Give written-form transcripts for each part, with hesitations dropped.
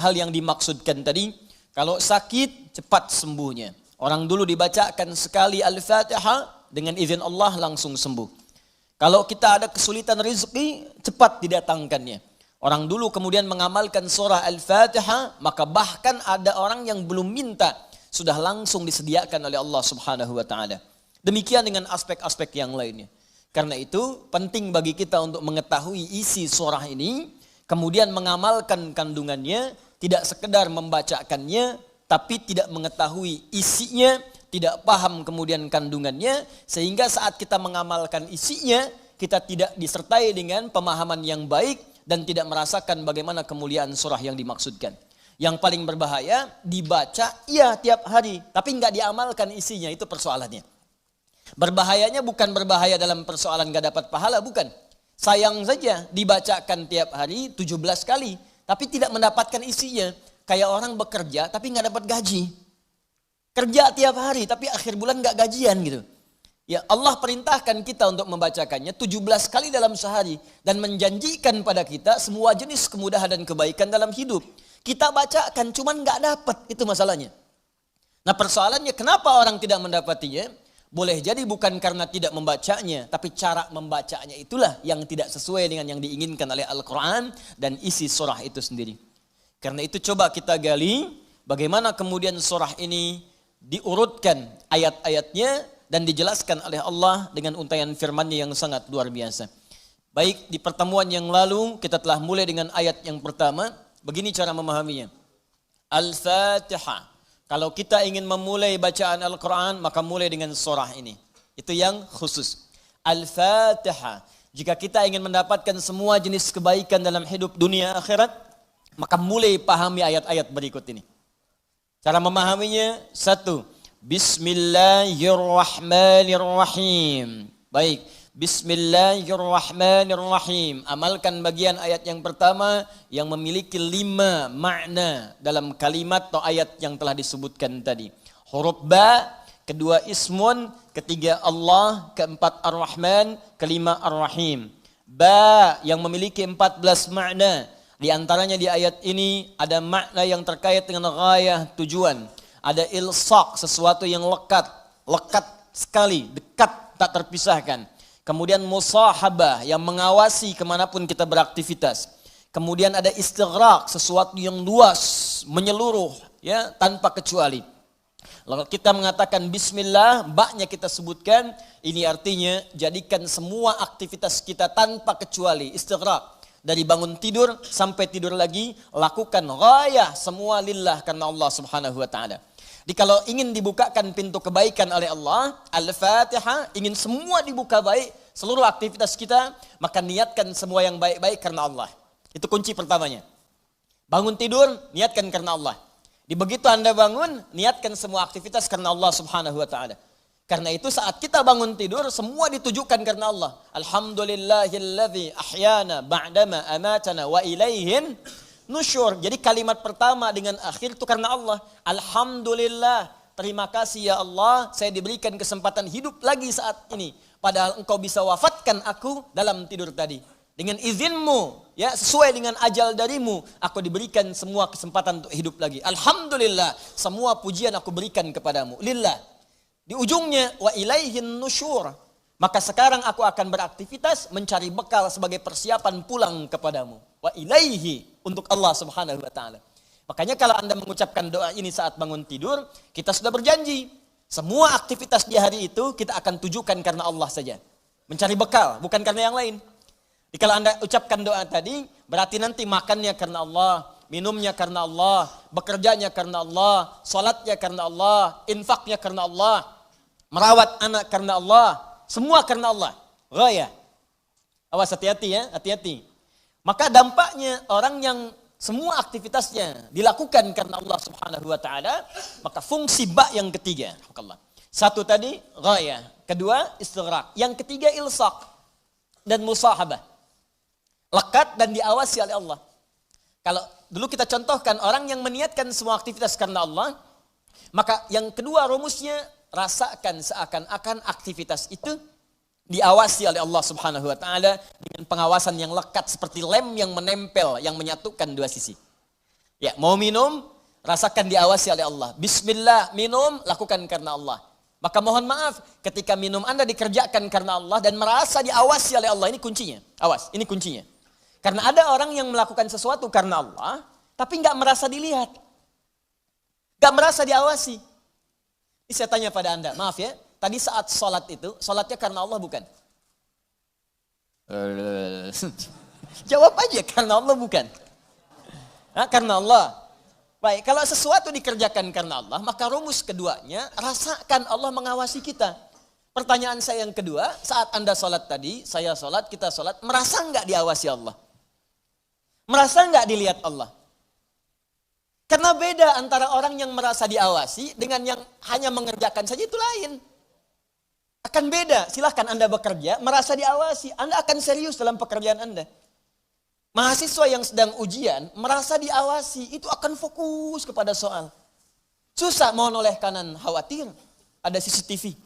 hal yang dimaksudkan tadi, kalau sakit cepat sembuhnya. Orang dulu dibacakan sekali Al-Fatihah, dengan izin Allah langsung sembuh. Kalau kita ada kesulitan rezeki, cepat didatangkannya. Orang dulu kemudian mengamalkan surah Al-Fatihah, maka bahkan ada orang yang belum minta, sudah langsung disediakan oleh Allah Subhanahu wa taala. Demikian dengan aspek-aspek yang lainnya. Karena itu penting bagi kita untuk mengetahui isi surah ini, kemudian mengamalkan kandungannya, tidak sekedar membacakannya, tapi tidak mengetahui isinya, tidak paham kemudian kandungannya, sehingga saat kita mengamalkan isinya, kita tidak disertai dengan pemahaman yang baik, dan tidak merasakan bagaimana kemuliaan surah yang dimaksudkan. Yang paling berbahaya, dibaca iya tiap hari, tapi nggak diamalkan isinya, itu persoalannya. Berbahayanya bukan berbahaya dalam persoalan nggak dapat pahala, bukan. Sayang saja dibacakan tiap hari 17 kali, tapi tidak mendapatkan isinya. Kayak orang bekerja tapi nggak dapat gaji. Kerja tiap hari tapi akhir bulan nggak gajian gitu. Ya, Allah perintahkan kita untuk membacakannya 17 kali dalam sehari. Dan menjanjikan pada kita semua jenis kemudahan dan kebaikan dalam hidup. Kita bacakan cuman gak dapat, itu masalahnya. Nah persoalannya kenapa orang tidak mendapatinya? Boleh jadi bukan karena tidak membacanya. Tapi cara membacanya itulah yang tidak sesuai dengan yang diinginkan oleh Al-Quran dan isi surah itu sendiri. Karena itu coba kita gali bagaimana kemudian surah ini diurutkan ayat-ayatnya dan dijelaskan oleh Allah dengan untaian firman-Nya yang sangat luar biasa. Baik, di pertemuan yang lalu kita telah mulai dengan ayat yang pertama. Begini cara memahaminya. Al-Fatihah. Kalau kita ingin memulai bacaan Al-Quran, maka mulai dengan surah ini. Itu yang khusus. Al-Fatihah. Jika kita ingin mendapatkan semua jenis kebaikan dalam hidup dunia akhirat, maka mulai pahami ayat-ayat berikut ini. Cara memahaminya, satu. Bismillahirrahmanirrahim. Baik, Bismillahirrahmanirrahim. Amalkan bagian ayat yang pertama yang memiliki 5 makna dalam kalimat atau ayat yang telah disebutkan tadi. Huruf ba, kedua ismun, ketiga Allah, keempat ar-Rahman, kelima ar-Rahim. Ba yang memiliki 14 makna. Di antaranya di ayat ini ada makna yang terkait dengan ghayah, tujuan. Ada ilsaq, sesuatu yang lekat sekali, dekat, tak terpisahkan. Kemudian musahabah, yang mengawasi kemanapun kita beraktivitas. Kemudian ada istighraq, sesuatu yang luas, menyeluruh, ya, tanpa kecuali. Lalu kita mengatakan bismillah, baknya kita sebutkan, ini artinya jadikan semua aktivitas kita tanpa kecuali, istighraq. Dari bangun tidur sampai tidur lagi, lakukan ghayah semua lillah karena Allah Subhanahu wa taala. Jadi kalau ingin dibukakan pintu kebaikan oleh Allah, Al-Fatihah, ingin semua dibuka baik, seluruh aktivitas kita, maka niatkan semua yang baik-baik karena Allah. Itu kunci pertamanya. Bangun tidur, niatkan karena Allah. Di begitu Anda bangun, niatkan semua aktivitas karena Allah Subhanahu wa taala. Karena itu saat kita bangun tidur, semua ditujukan karena Allah. Alhamdulillahilladzi ahyana ba'dama amatana wa ilaihin nusyur. Jadi kalimat pertama dengan akhir itu karena Allah. Alhamdulillah, terima kasih ya Allah, saya diberikan kesempatan hidup lagi saat ini. Padahal engkau bisa wafatkan aku dalam tidur tadi. Dengan izinmu, ya, sesuai dengan ajal darimu, aku diberikan semua kesempatan untuk hidup lagi. Alhamdulillah, semua pujian aku berikan kepadamu. Lillah. Di ujungnya, wa ilaihin nusyur. Maka sekarang aku akan beraktivitas mencari bekal sebagai persiapan pulang kepadamu. Wa ilaihi, untuk Allah Subhanahu wa taala. Makanya kalau Anda mengucapkan doa ini saat bangun tidur, kita sudah berjanji. Semua aktivitas di hari itu kita akan tujukan karena Allah saja. Mencari bekal, bukan karena yang lain. Jadi kalau Anda ucapkan doa tadi, berarti nanti makannya karena Allah, minumnya karena Allah, bekerjanya karena Allah, salatnya karena Allah, infaknya karena Allah, merawat anak karena Allah, semua karena Allah. Ghayah. Awas, hati-hati ya, hati-hati. Maka dampaknya orang yang semua aktivitasnya dilakukan karena Allah Subhanahu wa taala, maka fungsi ba yang ketiga. Satu tadi ghayah, kedua istighraq, yang ketiga ilsaq dan musahabah. Lekat dan diawasi oleh Allah. Kalau dulu kita contohkan orang yang meniatkan semua aktivitas karena Allah, maka yang kedua rumusnya, rasakan seakan-akan aktivitas itu diawasi oleh Allah Subhanahu wa taala dengan pengawasan yang lekat seperti lem yang menempel, yang menyatukan dua sisi. Ya, mau minum, rasakan diawasi oleh Allah. Bismillah, minum, lakukan karena Allah. Maka mohon maaf, ketika minum Anda dikerjakan karena Allah dan merasa diawasi oleh Allah, ini kuncinya. Awas, ini kuncinya. Karena ada orang yang melakukan sesuatu karena Allah, tapi nggak merasa dilihat. Nggak merasa diawasi. Ini saya tanya pada Anda, maaf ya, tadi saat sholat itu, sholatnya karena Allah bukan? Jawab aja, karena Allah bukan? Karena Allah. Baik, kalau sesuatu dikerjakan karena Allah, maka rumus keduanya, rasakan Allah mengawasi kita. Pertanyaan saya yang kedua, saat Anda sholat tadi, saya sholat, kita sholat, merasa nggak diawasi Allah? Merasa nggak dilihat Allah? Karena beda antara orang yang merasa diawasi dengan yang hanya mengerjakan saja itu lain. Akan beda, silahkan Anda bekerja, merasa diawasi, Anda akan serius dalam pekerjaan Anda. Mahasiswa yang sedang ujian, merasa diawasi, itu akan fokus kepada soal. Susah, mau noleh kanan khawatir, ada CCTV.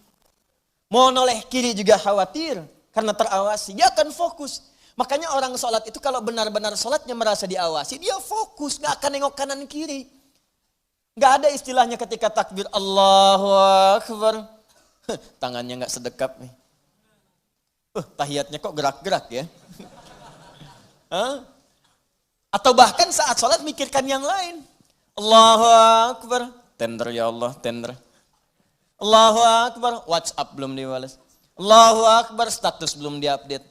Mau noleh kiri juga khawatir, karena terawasi, dia akan fokus. Makanya orang sholat itu kalau benar-benar sholatnya merasa diawasi, dia fokus, gak akan nengok kanan kiri. Gak ada istilahnya ketika takbir, Allahu Akbar. Tangannya gak sedekap nih. Tahiyatnya kok gerak-gerak ya. Atau bahkan saat sholat mikirkan yang lain. Allahu Akbar. Tender ya Allah, tender. Allahu Akbar. WhatsApp belum dibalas. Allahu Akbar. Status belum diupdate.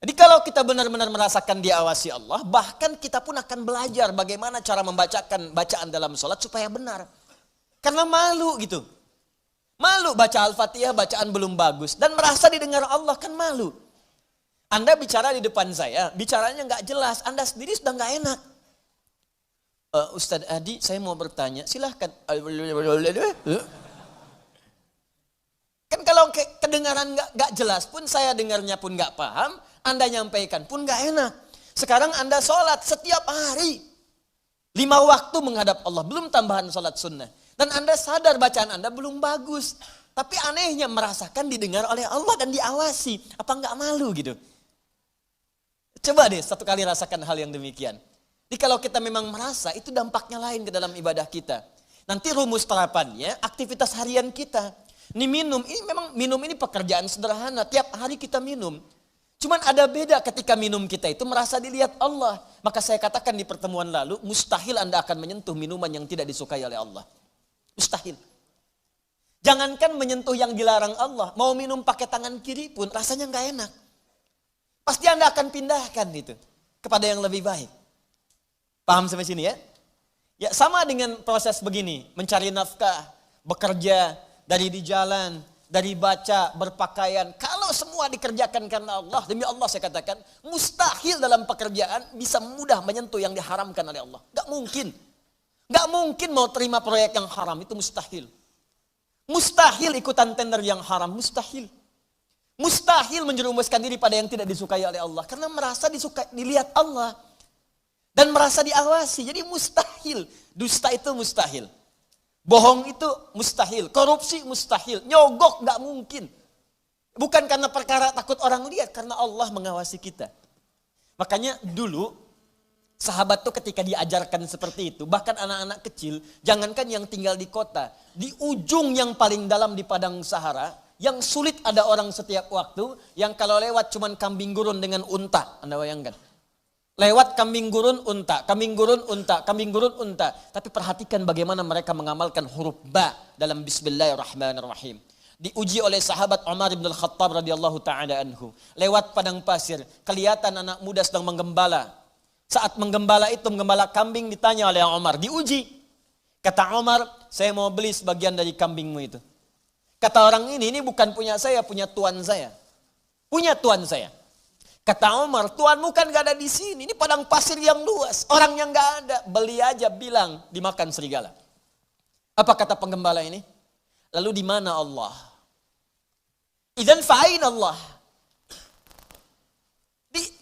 Jadi kalau kita benar-benar merasakan diawasi Allah, bahkan kita pun akan belajar bagaimana cara membacakan bacaan dalam sholat supaya benar. Karena malu gitu. Malu baca Al-Fatihah, bacaan belum bagus. Dan merasa didengar Allah, kan malu. Anda bicara di depan saya, bicaranya nggak jelas, Anda sendiri sudah nggak enak. Ustadz Adi, saya mau bertanya, silahkan. Kan kalau kedengaran nggak jelas pun, saya dengarnya pun nggak paham, Anda nyampaikan pun nggak enak. Sekarang Anda sholat setiap hari, 5 waktu menghadap Allah, belum tambahan sholat sunnah. Dan Anda sadar bacaan Anda belum bagus. Tapi anehnya merasakan didengar oleh Allah dan diawasi. Apa nggak malu gitu? Coba deh satu kali rasakan hal yang demikian. Jadi kalau kita memang merasa, itu dampaknya lain ke dalam ibadah kita. Nanti rumus terapannya, aktivitas harian kita. Ini minum ini pekerjaan sederhana, tiap hari kita minum. Cuman ada beda ketika minum kita itu merasa dilihat Allah. Maka saya katakan di pertemuan lalu, mustahil Anda akan menyentuh minuman yang tidak disukai oleh Allah. Mustahil. Jangankan menyentuh yang dilarang Allah, mau minum pakai tangan kiri pun rasanya nggak enak. Pasti Anda akan pindahkan itu kepada yang lebih baik. Paham sampai sini ya? Ya sama dengan proses begini, mencari nafkah, bekerja, dari di jalan, dari baca, berpakaian. Kalau semua dikerjakan karena Allah, demi Allah saya katakan, mustahil dalam pekerjaan bisa mudah menyentuh yang diharamkan oleh Allah. Gak mungkin. Gak mungkin mau terima proyek yang haram, itu mustahil. Mustahil ikutan tender yang haram, mustahil. Mustahil menjerumuskan diri pada yang tidak disukai oleh Allah. Karena merasa dilihat Allah. Dan merasa diawasi. Jadi mustahil. Dusta itu mustahil. Bohong itu mustahil. Korupsi mustahil. Nyogok gak mungkin. Bukan karena perkara takut orang lihat. Karena Allah mengawasi kita. Makanya dulu sahabat tuh ketika diajarkan seperti itu. Bahkan anak-anak kecil. Jangankan yang tinggal di kota. Di ujung yang paling dalam di padang Sahara. Yang sulit ada orang setiap waktu, yang kalau lewat cuman kambing gurun dengan unta. Anda bayangkan. Lewat kambing gurun, unta, kambing gurun, unta, kambing gurun, unta. Tapi perhatikan bagaimana mereka mengamalkan huruf ba dalam Bismillahirrahmanirrahim. Diuji oleh sahabat Umar bin Al-Khattab radhiyallahu ta'ala anhu. Lewat padang pasir, kelihatan anak muda sedang menggembala. Saat menggembala itu, menggembala kambing, ditanya oleh Umar, diuji. Kata Umar, saya mau beli sebagian dari kambingmu itu. Kata orang ini bukan punya saya, punya tuan saya. Punya tuan saya. Kata Umar, tuanmu kan gak ada di sini. Ini padang pasir yang luas. Orang yang gak ada. Beli aja, bilang dimakan serigala. Apa kata penggembala ini? Lalu di mana Allah? Idzan fa'ain Allah.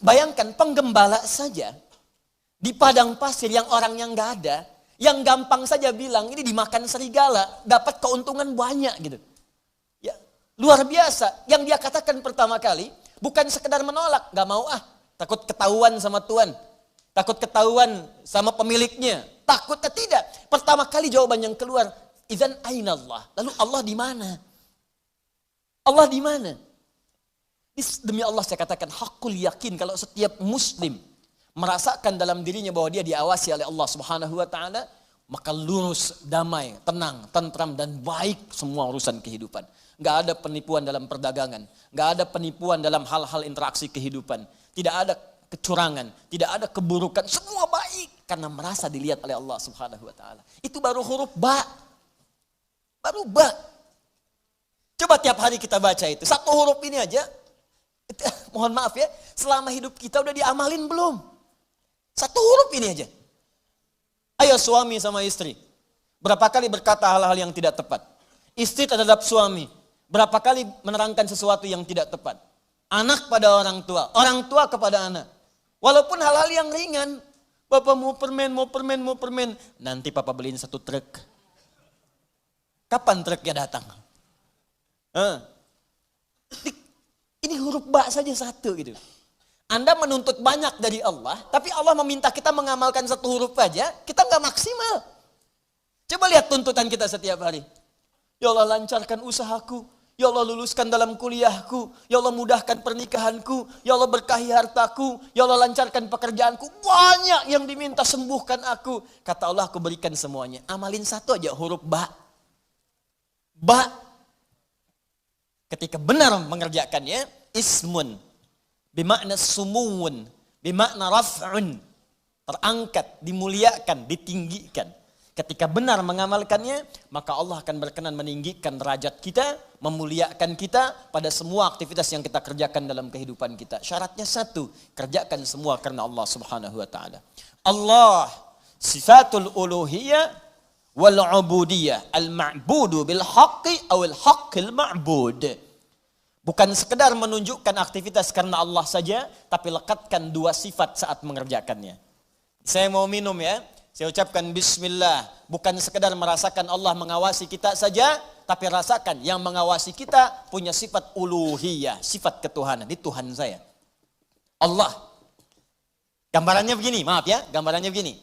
Bayangkan penggembala saja. Di padang pasir yang orang yang gak ada. Yang gampang saja bilang ini dimakan serigala. Dapat keuntungan banyak gitu. Luar biasa. Yang dia katakan pertama kali, bukan sekedar menolak. Gak mau takut ketahuan sama Tuhan. Takut ketahuan sama pemiliknya? Takutnya tidak. Pertama kali jawaban yang keluar, idzan aina Allah? Lalu Allah di mana? Allah di mana? Demi Allah saya katakan hakul yakin kalau setiap muslim merasakan dalam dirinya bahwa dia diawasi oleh Allah Subhanahu wa taala, maka lurus, damai, tenang, tentram dan baik semua urusan kehidupan. Enggak ada penipuan dalam perdagangan, enggak ada penipuan dalam hal-hal interaksi kehidupan. Tidak ada kecurangan, tidak ada keburukan, semua baik karena merasa dilihat oleh Allah Subhanahu wa taala. Itu baru huruf ba. Baru ba. Coba tiap hari kita baca itu. Satu huruf ini aja. Mohon maaf ya, selama hidup kita udah diamalin belum? Satu huruf ini aja. Ayo suami sama istri. Berapa kali berkata hal-hal yang tidak tepat? Istri terhadap suami. Berapa kali menerangkan sesuatu yang tidak tepat? Anak pada orang tua kepada anak. Walaupun hal-hal yang ringan. Bapak mau permen. Nanti papa beliin 1 truk. Kapan truknya datang? Ini huruf ba saja satu gitu. Anda menuntut banyak dari Allah, tapi Allah meminta kita mengamalkan 1 huruf aja, kita nggak maksimal. Coba lihat tuntutan kita setiap hari. Ya Allah lancarkan usahaku. Ya Allah luluskan dalam kuliahku. Ya Allah mudahkan pernikahanku. Ya Allah berkahi hartaku. Ya Allah lancarkan pekerjaanku. Banyak yang diminta, sembuhkan aku. Kata Allah, aku berikan semuanya. Amalin 1 aja huruf ba. Ba. Ketika benar mengerjakannya, ismun. Bimakna sumuun. Bimakna raf'un. Terangkat, dimuliakan, ditinggikan. Ketika benar mengamalkannya, maka Allah akan berkenan meninggikan derajat kita, memuliakan kita pada semua aktivitas yang kita kerjakan dalam kehidupan kita. Syaratnya 1, kerjakan semua karena Allah Subhanahu wa taala. Allah sifatul uluhiyah wal ubudiyah, al-ma'budu bil haqqi awil haqqil ma'bud. Bukan sekedar menunjukkan aktivitas karena Allah saja, tapi lekatkan 2 sifat saat mengerjakannya. Saya mau minum ya. Saya ucapkan bismillah, bukan sekedar merasakan Allah mengawasi kita saja, tapi rasakan yang mengawasi kita punya sifat uluhiyah, sifat ketuhanan. Ini Tuhan saya. Allah. Gambarannya begini, maaf ya, gambarannya begini.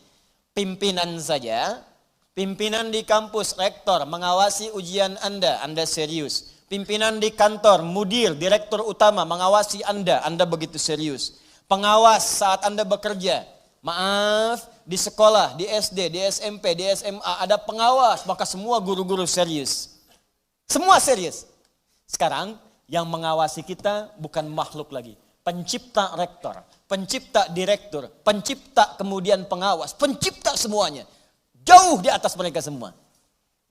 Pimpinan saja, pimpinan di kampus, rektor mengawasi ujian Anda serius. Pimpinan di kantor, mudir, direktur utama mengawasi Anda begitu serius. Pengawas saat Anda bekerja. Maaf, di sekolah, di SD, di SMP, di SMA ada pengawas, maka semua guru-guru serius. Semua serius. Sekarang yang mengawasi kita bukan makhluk lagi. Pencipta rektor, pencipta direktur, pencipta kemudian pengawas, pencipta semuanya. Jauh di atas mereka semua.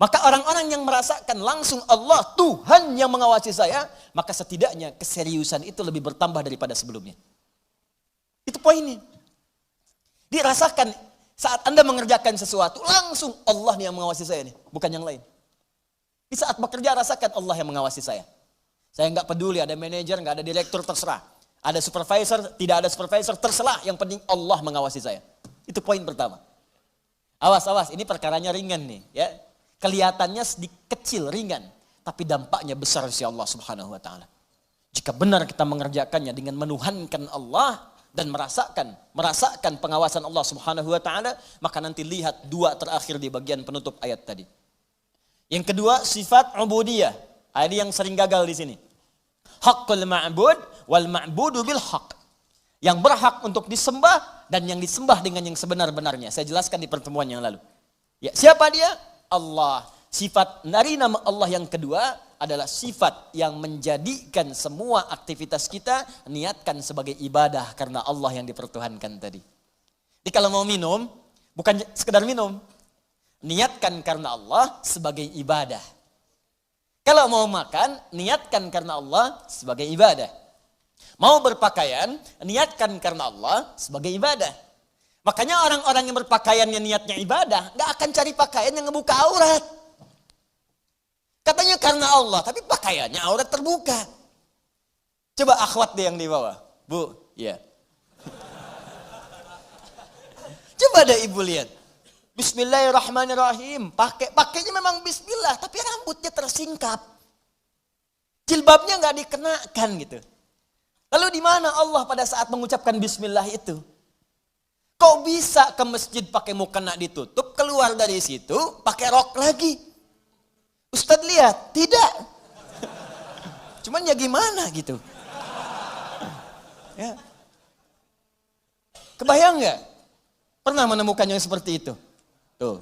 Maka orang-orang yang merasakan langsung Allah, Tuhan yang mengawasi saya, maka setidaknya keseriusan itu lebih bertambah daripada sebelumnya. Itu poinnya. Dirasakan saat Anda mengerjakan sesuatu, langsung Allah yang mengawasi saya nih, bukan yang lain. Di saat bekerja rasakan Allah yang mengawasi saya. Saya nggak peduli ada manajer, nggak ada direktur, terserah. Ada supervisor, tidak ada supervisor, terserah. Yang penting Allah mengawasi saya. Itu poin pertama. Awas, ini perkaranya ringan nih, ya. Kelihatannya sedikit kecil, ringan, tapi dampaknya besar si Allah Subhanahu wa taala. Jika benar kita mengerjakannya dengan menuhankan Allah dan merasakan pengawasan Allah Subhanahu wa taala, maka nanti lihat 2 terakhir di bagian penutup ayat tadi. Yang kedua, sifat ubudiyah. Ini yang sering gagal di sini. Haqqul ma'bud wal ma'budu bil haqq. Yang berhak untuk disembah dan yang disembah dengan yang sebenar-benarnya. Saya jelaskan di pertemuan yang lalu. Ya, siapa dia? Allah. Sifat dari nama Allah yang kedua adalah sifat yang menjadikan semua aktivitas kita niatkan sebagai ibadah karena Allah yang dipertuhankan tadi. Jadi kalau mau minum, bukan sekedar minum. Niatkan karena Allah sebagai ibadah. Kalau mau makan, niatkan karena Allah sebagai ibadah. Mau berpakaian, niatkan karena Allah sebagai ibadah. Makanya orang-orang yang berpakaiannya niatnya ibadah, gak akan cari pakaian yang ngebuka aurat. Katanya karena Allah, tapi pakaiannya aurat terbuka. Coba akhwat deh yang di bawah. Bu, ya. Coba deh ibu lihat. Bismillahirrahmanirrahim. Pakainya memang bismillah, tapi rambutnya tersingkap. Jilbabnya nggak dikenakan gitu. Lalu di mana Allah pada saat mengucapkan bismillah itu? Kok bisa ke masjid pakai mukena ditutup, keluar dari situ pakai rok lagi? Ustadz lihat, tidak. Cuman ya gimana gitu. Ya. Kebayang nggak? Pernah menemukan yang seperti itu? Tuh.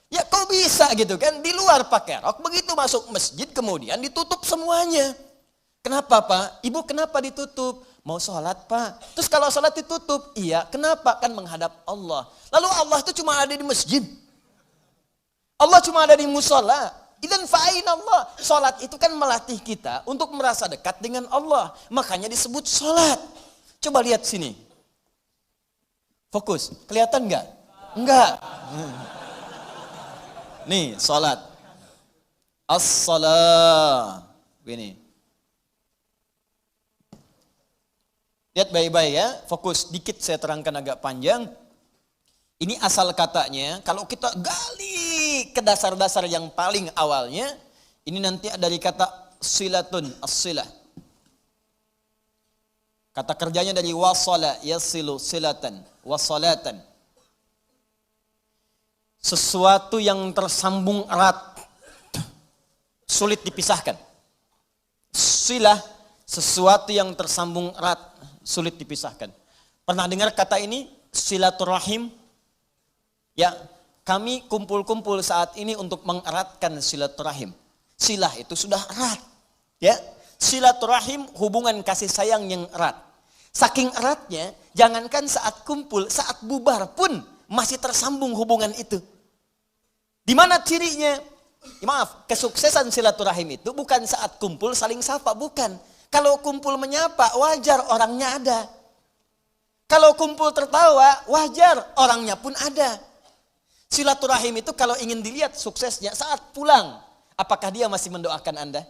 Ya kok bisa gitu kan, di luar pakai rok, begitu masuk masjid kemudian ditutup semuanya. Kenapa Pak? Ibu kenapa ditutup? Mau sholat Pak. Terus kalau sholat ditutup, iya kenapa? Kan menghadap Allah. Lalu Allah itu cuma ada di masjid. Allah cuma ada di musola. Idzan fa'aina Allah. Sholat itu kan melatih kita untuk merasa dekat dengan Allah. Makanya disebut sholat. Coba lihat sini. Fokus, kelihatan nggak? Enggak. Nih, sholat. As-salah. Begini. Lihat baik-baik ya. Fokus, dikit saya terangkan agak panjang. Ini asal katanya. Kalau kita gali ke dasar-dasar yang paling awalnya. Ini nanti dari kata silatun, as-silah. Kata kerjanya dari wasala, yasilu, silatan, wasalatan. Sesuatu yang tersambung erat, sulit dipisahkan. Silah, sesuatu yang tersambung erat, sulit dipisahkan. Pernah dengar kata ini? Silaturahim? Ya, kami kumpul-kumpul saat ini untuk mengeratkan silaturahim. Silah itu sudah erat. Ya, silaturahim hubungan kasih sayang yang erat. Saking eratnya, jangankan saat kumpul, saat bubar pun masih tersambung hubungan itu. Di mana cirinya? Maaf, kesuksesan silaturahim itu bukan saat kumpul saling sapa, bukan. Kalau kumpul menyapa, wajar orangnya ada. Kalau kumpul tertawa, wajar orangnya pun ada. Silaturahim itu kalau ingin dilihat suksesnya saat pulang, apakah dia masih mendoakan Anda?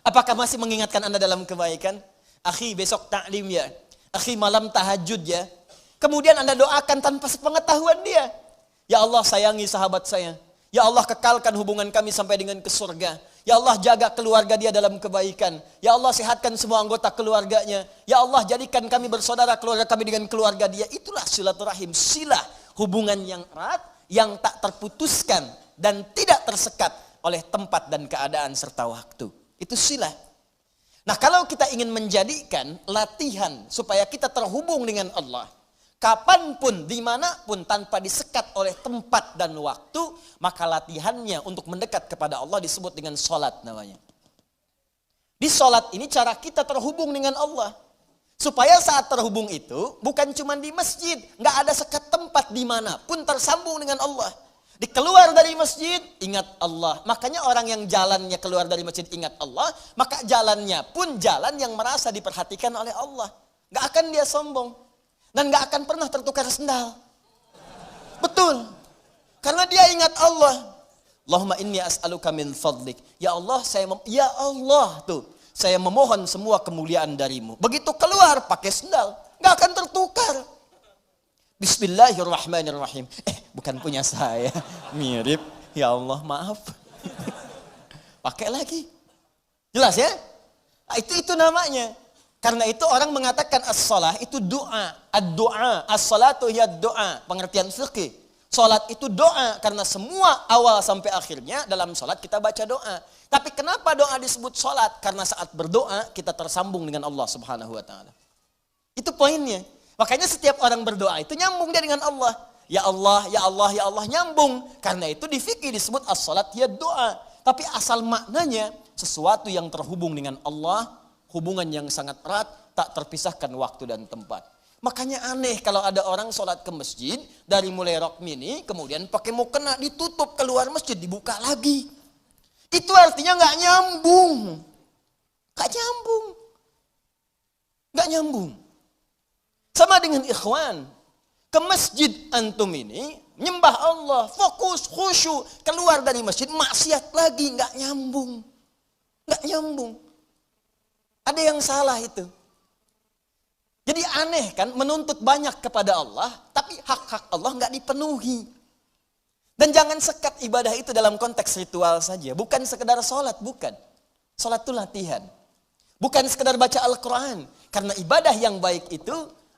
Apakah masih mengingatkan Anda dalam kebaikan? Akhi besok taklim ya, akhi malam tahajud ya. Kemudian Anda doakan tanpa sepengetahuan dia. Ya Allah sayangi sahabat saya. Ya Allah kekalkan hubungan kami sampai dengan ke surga. Ya Allah jaga keluarga dia dalam kebaikan. Ya Allah sehatkan semua anggota keluarganya. Ya Allah jadikan kami bersaudara keluarga kami dengan keluarga dia. Itulah silaturahim, silah. Hubungan yang erat, yang tak terputuskan dan tidak tersekat oleh tempat dan keadaan serta waktu. Itu silah. Nah kalau kita ingin menjadikan latihan supaya kita terhubung dengan Allah, kapanpun, dimanapun tanpa disekat oleh tempat dan waktu, maka latihannya untuk mendekat kepada Allah disebut dengan sholat namanya. Di sholat ini cara kita terhubung dengan Allah. Supaya saat terhubung itu bukan cuma di masjid, nggak ada sekat tempat dimanapun tersambung dengan Allah. Dikeluar dari masjid, ingat Allah. Makanya orang yang jalannya keluar dari masjid ingat Allah, maka jalannya pun jalan yang merasa diperhatikan oleh Allah. Nggak akan dia sombong. Dan gak akan pernah tertukar sendal. Betul. Karena dia ingat Allah. Allahumma inni as'aluka min fadlik. Ya Allah, saya memohon semua kemuliaan darimu. Begitu keluar pakai sendal, gak akan tertukar. Bismillahirrahmanirrahim. Bukan punya saya. Mirip. Ya Allah, maaf. Pakai lagi. Jelas ya? Nah, itu namanya. Karena itu orang mengatakan as-salah itu doa. Ad-doa. As-salatu hiya doa. Pengertian fikih. Salat itu doa. Karena semua awal sampai akhirnya dalam salat kita baca doa. Tapi kenapa doa disebut salat? Karena saat berdoa kita tersambung dengan Allah subhanahu wa ta'ala. Itu poinnya. Makanya setiap orang berdoa itu nyambung dia dengan Allah. Ya Allah, ya Allah, ya Allah nyambung. Karena itu di fikih disebut as-salat hiya doa. Tapi asal maknanya sesuatu yang terhubung dengan Allah, hubungan yang sangat erat, tak terpisahkan waktu dan tempat. Makanya aneh kalau ada orang sholat ke masjid, dari mulai rok mini, kemudian pakai mukena ditutup, keluar masjid dibuka lagi. Itu artinya gak nyambung. Gak nyambung. Gak nyambung. Sama dengan ikhwan. Ke masjid antum ini, nyembah Allah, fokus, khusyuk, keluar dari masjid, maksiat lagi, gak nyambung. Gak nyambung. Ada yang salah itu. Jadi aneh kan menuntut banyak kepada Allah, tapi hak-hak Allah nggak dipenuhi. Dan jangan sekat ibadah itu dalam konteks ritual saja. Bukan sekedar sholat, bukan. Sholat itu latihan. Bukan sekedar baca Al-Quran. Karena ibadah yang baik itu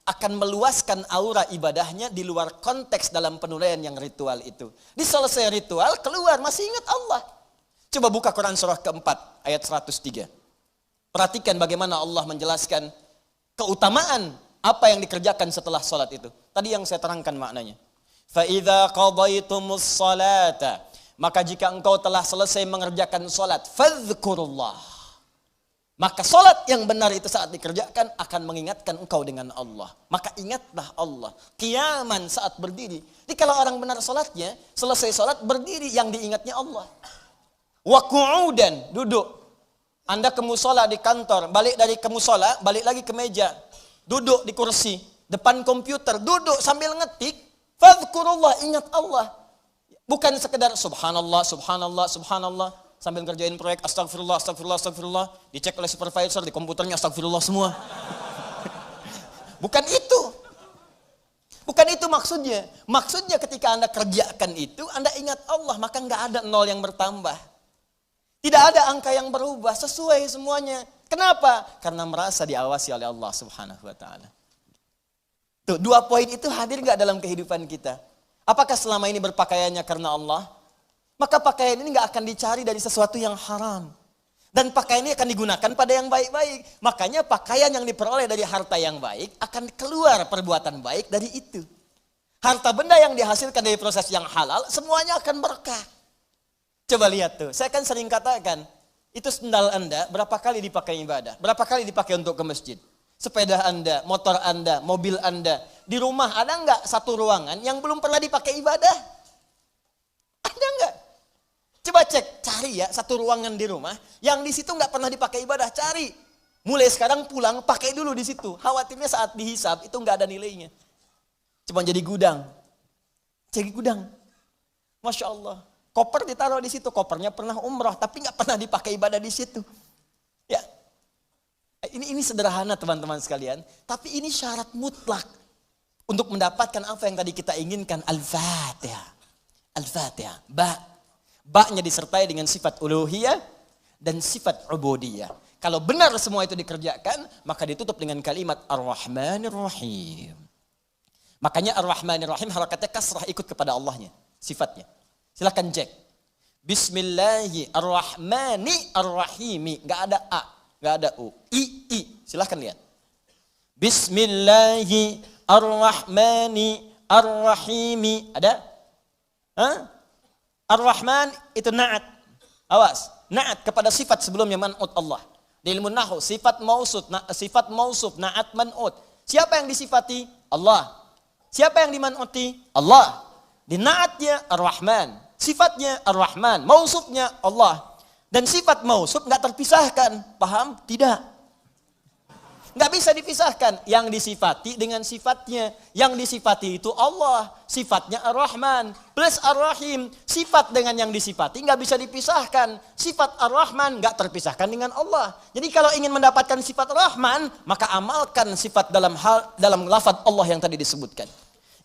akan meluaskan aura ibadahnya di luar konteks dalam penilaian yang ritual itu. Di selesai ritual, keluar masih ingat Allah. Coba buka Quran surah keempat, ayat 103. Perhatikan bagaimana Allah menjelaskan keutamaan apa yang dikerjakan setelah salat itu. Tadi yang saya terangkan maknanya. فَإِذَا قَضَيْتُمُ الصَّلَاةَ Maka jika engkau telah selesai mengerjakan salat, فَاذْكُرُ اللَّهِ Maka salat yang benar itu saat dikerjakan akan mengingatkan engkau dengan Allah. Maka ingatlah Allah. Qiyaman saat berdiri. Jadi kalau orang benar salatnya, selesai salat berdiri yang diingatnya Allah. Wa qu'udan, duduk. Anda ke musola di kantor, balik dari ke musola, balik lagi ke meja. Duduk di kursi, depan komputer, duduk sambil ngetik. Fadhkurullah, ingat Allah. Bukan sekedar subhanallah, subhanallah, subhanallah. Sambil ngerjain proyek, astagfirullah, astagfirullah, astagfirullah. Dicek oleh supervisor, di komputernya astagfirullah semua. Bukan itu. Bukan itu maksudnya. Maksudnya ketika Anda kerjakan itu, Anda ingat Allah, maka nggak ada nol yang bertambah. Tidak ada angka yang berubah, sesuai semuanya. Kenapa? Karena merasa diawasi oleh Allah Subhanahu wa Ta'ala. Tuh, 2 poin itu hadir nggak dalam kehidupan kita? Apakah selama ini berpakaiannya karena Allah? Maka pakaian ini nggak akan dicari dari sesuatu yang haram. Dan pakaian ini akan digunakan pada yang baik-baik. Makanya pakaian yang diperoleh dari harta yang baik akan keluar perbuatan baik dari itu. Harta benda yang dihasilkan dari proses yang halal semuanya akan berkah. Coba lihat tuh, saya kan sering katakan, itu sendal Anda berapa kali dipakai ibadah? Berapa kali dipakai untuk ke masjid? Sepeda Anda, motor Anda, mobil Anda. Di rumah ada nggak satu ruangan yang belum pernah dipakai ibadah? Ada nggak? Coba cek, cari ya satu ruangan di rumah yang di situ nggak pernah dipakai ibadah, cari. Mulai sekarang pulang pakai dulu di situ. Khawatirnya saat dihisab itu nggak ada nilainya. Cuma jadi gudang. Jadi gudang. Masya Allah. Koper ditaruh di situ, kopernya pernah umrah tapi nggak pernah dipakai ibadah di situ. Ya. Ini sederhana teman-teman sekalian, tapi ini syarat mutlak untuk mendapatkan apa yang tadi kita inginkan. Al-Fatihah. Al-Fatihah. Ba-nya disertai dengan sifat uluhiyah dan sifat ubudiyah. Kalau benar semua itu dikerjakan, maka ditutup dengan kalimat Ar-Rahmanir Rahim. Makanya Ar-Rahmanir Rahim harakatnya kasrah ikut kepada Allahnya, sifatnya. Silakan cek. Bismillahirrahmanirrahim. Enggak ada A, enggak ada U. I. Silakan lihat. Bismillahirrahmanirrahim. Ada? Hah? Ar-Rahman itu na'at. Awas, na'at kepada sifat sebelumnya man'ut Allah. Di ilmu nahwu sifat mausuf, na'at man'ut. Siapa yang disifati? Allah. Siapa yang diman'uti? Allah. Di na'atnya Ar-Rahman, sifatnya Ar-Rahman, mausufnya Allah. Dan sifat mausuf enggak terpisahkan. Paham? Tidak. Nggak bisa dipisahkan. Yang disifati dengan sifatnya. Yang disifati itu Allah. Sifatnya Ar-Rahman. Plus Ar-Rahim. Sifat dengan yang disifati nggak bisa dipisahkan. Sifat Ar-Rahman nggak terpisahkan dengan Allah. Jadi kalau ingin mendapatkan sifat Rahman, maka amalkan sifat dalam lafaz Allah yang tadi disebutkan.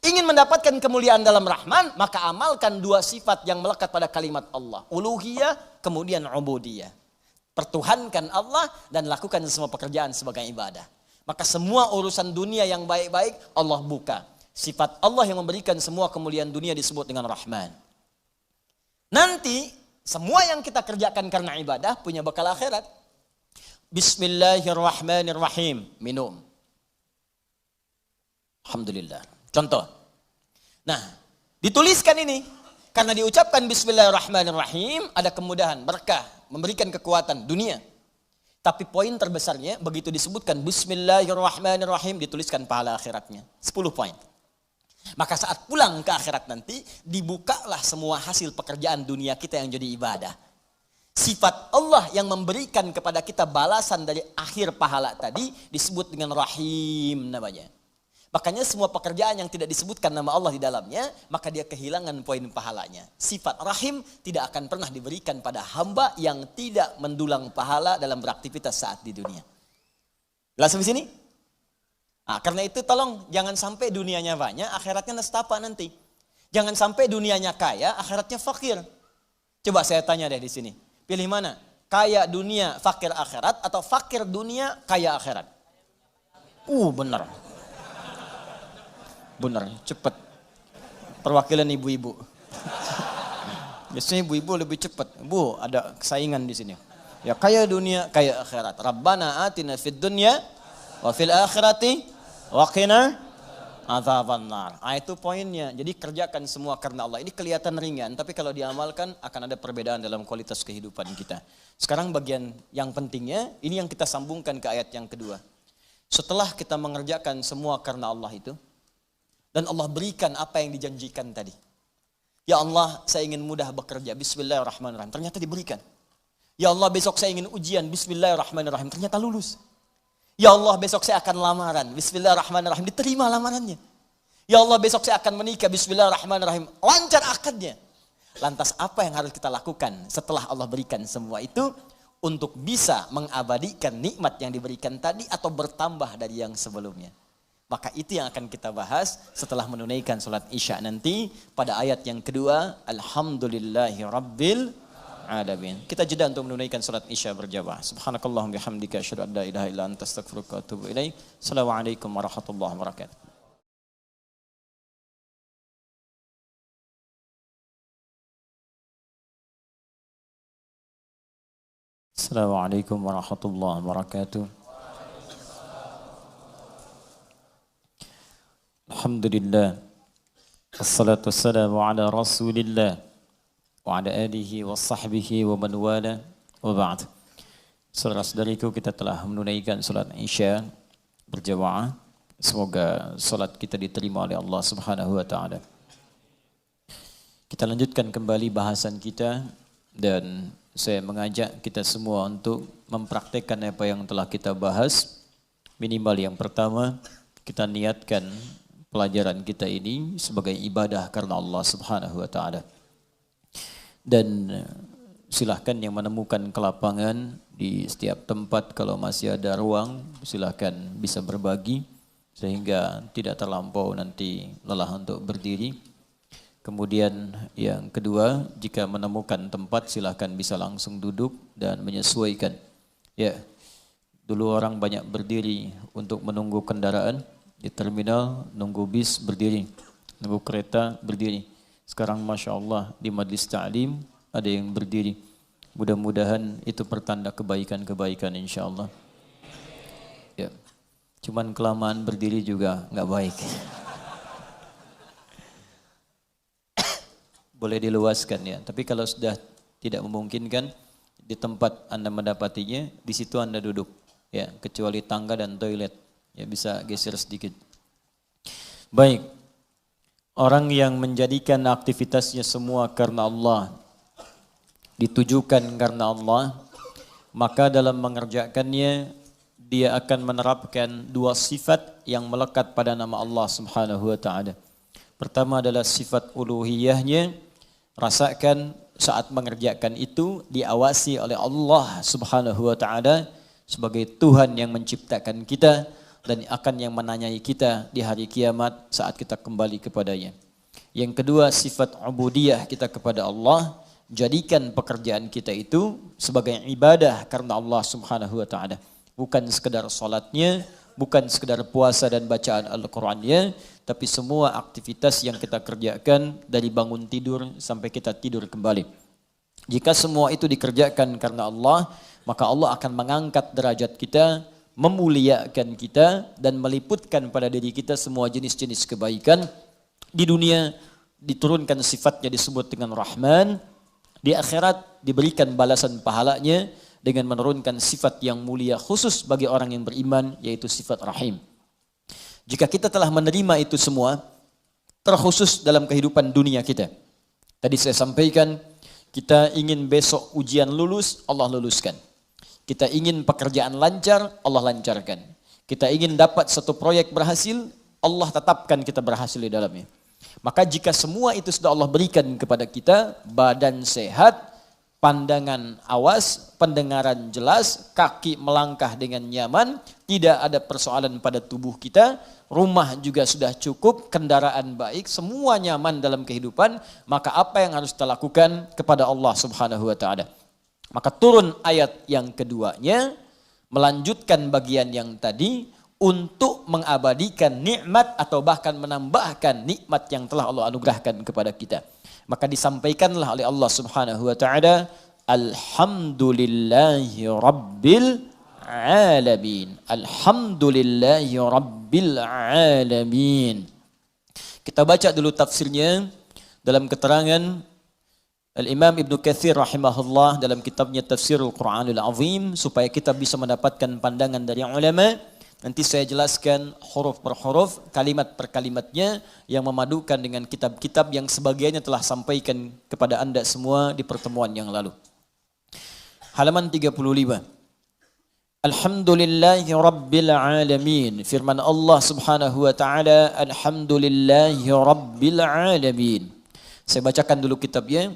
Ingin mendapatkan kemuliaan dalam Rahman, maka amalkan 2 sifat yang melekat pada kalimat Allah. Uluhiyah, kemudian ubudiyah. Pertuhankan Allah dan lakukan semua pekerjaan sebagai ibadah. Maka semua urusan dunia yang baik-baik Allah buka. Sifat Allah yang memberikan semua kemuliaan dunia disebut dengan Rahman. Nanti semua yang kita kerjakan karena ibadah punya bekal akhirat. Bismillahirrahmanirrahim. Minum. Alhamdulillah. Contoh. Nah, dituliskan ini. Karena diucapkan Bismillahirrahmanirrahim ada kemudahan, berkah, memberikan kekuatan dunia. Tapi poin terbesarnya begitu disebutkan Bismillahirrahmanirrahim dituliskan pahala akhiratnya. 10 poin. Maka saat pulang ke akhirat nanti dibukalah semua hasil pekerjaan dunia kita yang jadi ibadah. Sifat Allah yang memberikan kepada kita balasan dari akhir pahala tadi disebut dengan Rahim namanya. Makanya semua pekerjaan yang tidak disebutkan nama Allah di dalamnya, maka dia kehilangan poin pahalanya. Sifat rahim tidak akan pernah diberikan pada hamba yang tidak mendulang pahala dalam beraktivitas saat di dunia. Jelas sampai sini? Nah, karena itu tolong jangan sampai dunianya banyak, akhiratnya nestapa nanti. Jangan sampai dunianya kaya, akhiratnya fakir. Coba saya tanya deh di sini, pilih mana? kaya dunia, fakir akhirat, atau fakir dunia, kaya akhirat? Benar. Benar, cepat. Perwakilan ibu-ibu. Biasanya ibu-ibu lebih cepat. Bu, ada saingan di sini. Ya, kaya dunia, kaya akhirat. Rabbana atina fid dunya wa fil akhirati wa qina adzabannar. Itu poinnya. Jadi kerjakan semua karena Allah. Ini kelihatan ringan, tapi kalau diamalkan akan ada perbedaan dalam kualitas kehidupan kita. Sekarang bagian yang pentingnya, ini yang kita sambungkan ke ayat yang kedua. Setelah kita mengerjakan semua karena Allah itu, dan Allah berikan apa yang dijanjikan tadi. Ya Allah, saya ingin mudah bekerja. Bismillahirrahmanirrahim. Ternyata diberikan. Ya Allah, besok saya ingin ujian. Bismillahirrahmanirrahim. Ternyata lulus. Ya Allah, besok saya akan lamaran. Bismillahirrahmanirrahim. Diterima lamarannya. Ya Allah, besok saya akan menikah. Bismillahirrahmanirrahim. Lancar akadnya. Lantas apa yang harus kita lakukan setelah Allah berikan semua itu? Untuk bisa mengabadikan nikmat yang diberikan tadi atau bertambah dari yang sebelumnya. Maka itu yang akan kita bahas setelah menunaikan salat Isya nanti pada ayat yang kedua. Alhamdulillahi Rabbil Alamin. Kita jeda untuk menunaikan salat Isya berjamaah. Subhanakallahumma bihamdika asyhadu an la ilaha illa anta astaghfiruka wa atubu ilaik. Assalamualaikum warahmatullahi wabarakatuh. Assalamualaikum warahmatullahi wabarakatuh. Alhamdulillah. Assalatu wassalamu ala Rasulillah wa ala alihi wa sahbihi wa man wala wa ba'd. Saudara-saudariku, kita telah menunaikan salat Isya berjamaah. Semoga salat kita diterima oleh Allah Subhanahu wa taala. Kita lanjutkan kembali bahasan kita dan saya mengajak kita semua untuk mempraktekkan apa yang telah kita bahas. Minimal yang pertama, kita niatkan pelajaran kita ini sebagai ibadah karena Allah Subhanahu wa taala. Dan silahkan yang menemukan kelapangan di setiap tempat, kalau masih ada ruang, silahkan bisa berbagi sehingga tidak terlampau nanti lelah untuk berdiri. Kemudian yang kedua, jika menemukan tempat silahkan bisa langsung duduk dan menyesuaikan. Ya, dulu orang banyak berdiri untuk menunggu kendaraan. Di terminal, nunggu bis berdiri, nunggu kereta berdiri. Sekarang Masya Allah di majlis ta'lim ada yang berdiri. Mudah-mudahan itu pertanda kebaikan-kebaikan insya Allah. Ya. Cuman kelamaan berdiri juga nggak baik. Boleh diluaskan ya. Tapi kalau sudah tidak memungkinkan di tempat Anda mendapatinya, di situ Anda duduk. Ya, kecuali tangga dan toilet. Ya, bisa geser sedikit. Baik. Orang yang menjadikan aktivitasnya semua karena Allah, ditujukan karena Allah, maka dalam mengerjakannya dia akan menerapkan dua sifat yang melekat pada nama Allah Subhanahu wa taala. Pertama adalah sifat uluhiyahnya. Rasakan saat mengerjakan itu diawasi oleh Allah Subhanahu wa taala sebagai Tuhan yang menciptakan kita dan akan yang menanyai kita di hari kiamat saat kita kembali kepadanya. Yang kedua, sifat ubudiyah kita kepada Allah. Jadikan pekerjaan kita itu sebagai ibadah karena Allah Subhanahu wa taala. Bukan sekedar salatnya, bukan sekedar puasa dan bacaan Al-Qur'annya, tapi semua aktivitas yang kita kerjakan dari bangun tidur sampai kita tidur kembali. Jika semua itu dikerjakan karena Allah, maka Allah akan mengangkat derajat kita, memuliakan kita dan meliputkan pada diri kita semua jenis-jenis kebaikan. Di dunia diturunkan sifatnya disebut dengan Rahman, di akhirat diberikan balasan pahalanya dengan menurunkan sifat yang mulia khusus bagi orang yang beriman, yaitu sifat Rahim. Jika kita telah menerima itu semua, terkhusus dalam kehidupan dunia kita. Tadi saya sampaikan, kita ingin besok ujian lulus, Allah luluskan. Kita ingin pekerjaan lancar, Allah lancarkan. Kita ingin dapat satu proyek berhasil, Allah tetapkan kita berhasil di dalamnya. Maka jika semua itu sudah Allah berikan kepada kita, badan sehat, pandangan awas, pendengaran jelas, kaki melangkah dengan nyaman, tidak ada persoalan pada tubuh kita, rumah juga sudah cukup, kendaraan baik, semua nyaman dalam kehidupan, maka apa yang harus kita lakukan kepada Allah Subhanahu wa taala? Maka turun ayat yang keduanya melanjutkan bagian yang tadi untuk mengabadikan nikmat atau bahkan menambahkan nikmat yang telah Allah anugerahkan kepada kita. Maka disampaikanlah oleh Allah Subhanahu wa taala, alhamdulillahi rabbil alamin. Alhamdulillahi rabbil alamin. Kita baca dulu tafsirnya dalam keterangan Al-Imam Ibnu Katsir rahimahullah dalam kitabnya Tafsirul Quranul Azim, supaya kita bisa mendapatkan pandangan dari ulama. Nanti saya jelaskan huruf per huruf, kalimat per kalimatnya yang memadukan dengan kitab-kitab yang sebagiannya telah sampaikan kepada Anda semua di pertemuan yang lalu. Halaman 35. Alhamdulillahi rabbil alamin. Firman Allah Subhanahu wa taala, alhamdulillahi rabbil alamin. Saya bacakan dulu kitabnya.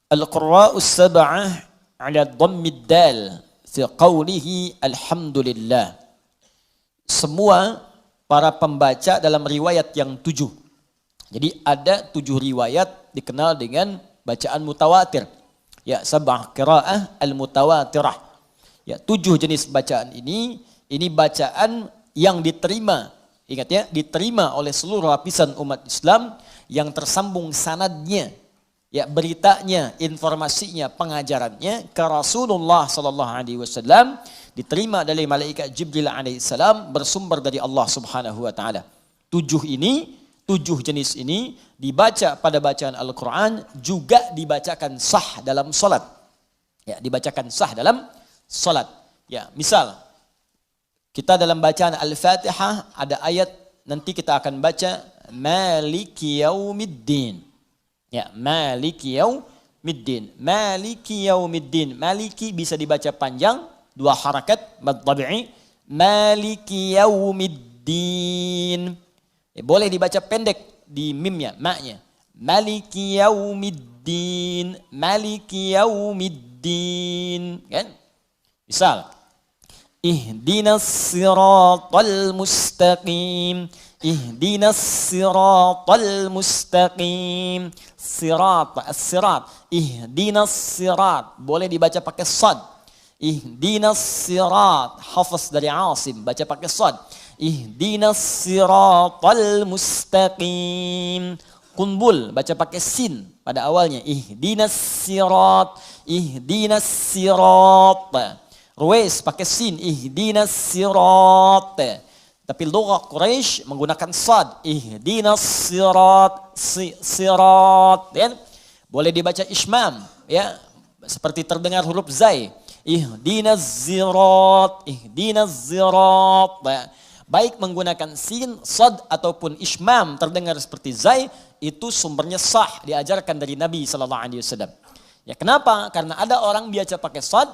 Al-Qurra'us sab'ah ala dhammid dal fi qawlihi alhamdulillah. Semua para pembaca dalam riwayat yang 7. Jadi ada 7 riwayat dikenal dengan bacaan mutawatir. Ya, sab'ah qira'ah al-mutawatirah. Ya, 7 jenis bacaan ini bacaan yang diterima. Ingat ya, diterima oleh seluruh lapisan umat Islam yang tersambung sanadnya. Ya, beritanya, informasinya, pengajarannya ke Rasulullah sallallahu alaihi wasallam diterima dari malaikat Jibril alaihissalam, bersumber dari Allah Subhanahu wa taala. 7 jenis ini dibaca pada bacaan Al-Qur'an, juga dibacakan sah dalam salat. Ya, dibacakan sah dalam salat. Ya, misal kita dalam bacaan Al-Fatihah ada ayat nanti kita akan baca Maliki Yaumiddin. Ya, Maliki Yaumiddin. Maliki Yaumiddin. Maliki bisa dibaca panjang, 2 harakat mad tabi'i. Maliki Yaumiddin. Boleh dibaca pendek di mimnya, maknya. Maliki Yaumiddin. Maliki Yaumiddin. Kan? Misal, ihdinas siratal mustaqim. Ihdinas siratal mustaqim. Sirat. Ihdinas sirat. Boleh dibaca pakai sad. Ihdinas sirat. Hafaz dari Asim. Baca pakai sad. Ihdinas siratal mustaqim. Qunbul. Baca pakai sin pada awalnya. Ihdinas sirat. Ihdinas sirat. Ruwais pakai sin. Ihdinas sirat. Tapi lughah Quraisy menggunakan sad. Ihdinas sirat. Sirat. Ya? Boleh dibaca ismam. Ya? Seperti terdengar huruf zai. Ihdinas zirat. Ihdinas zirat. Ya? Baik menggunakan sin, sad ataupun ismam terdengar seperti zai, itu sumbernya sah, diajarkan dari Nabi SAW. Ya, kenapa? Karena ada orang biasa pakai sad.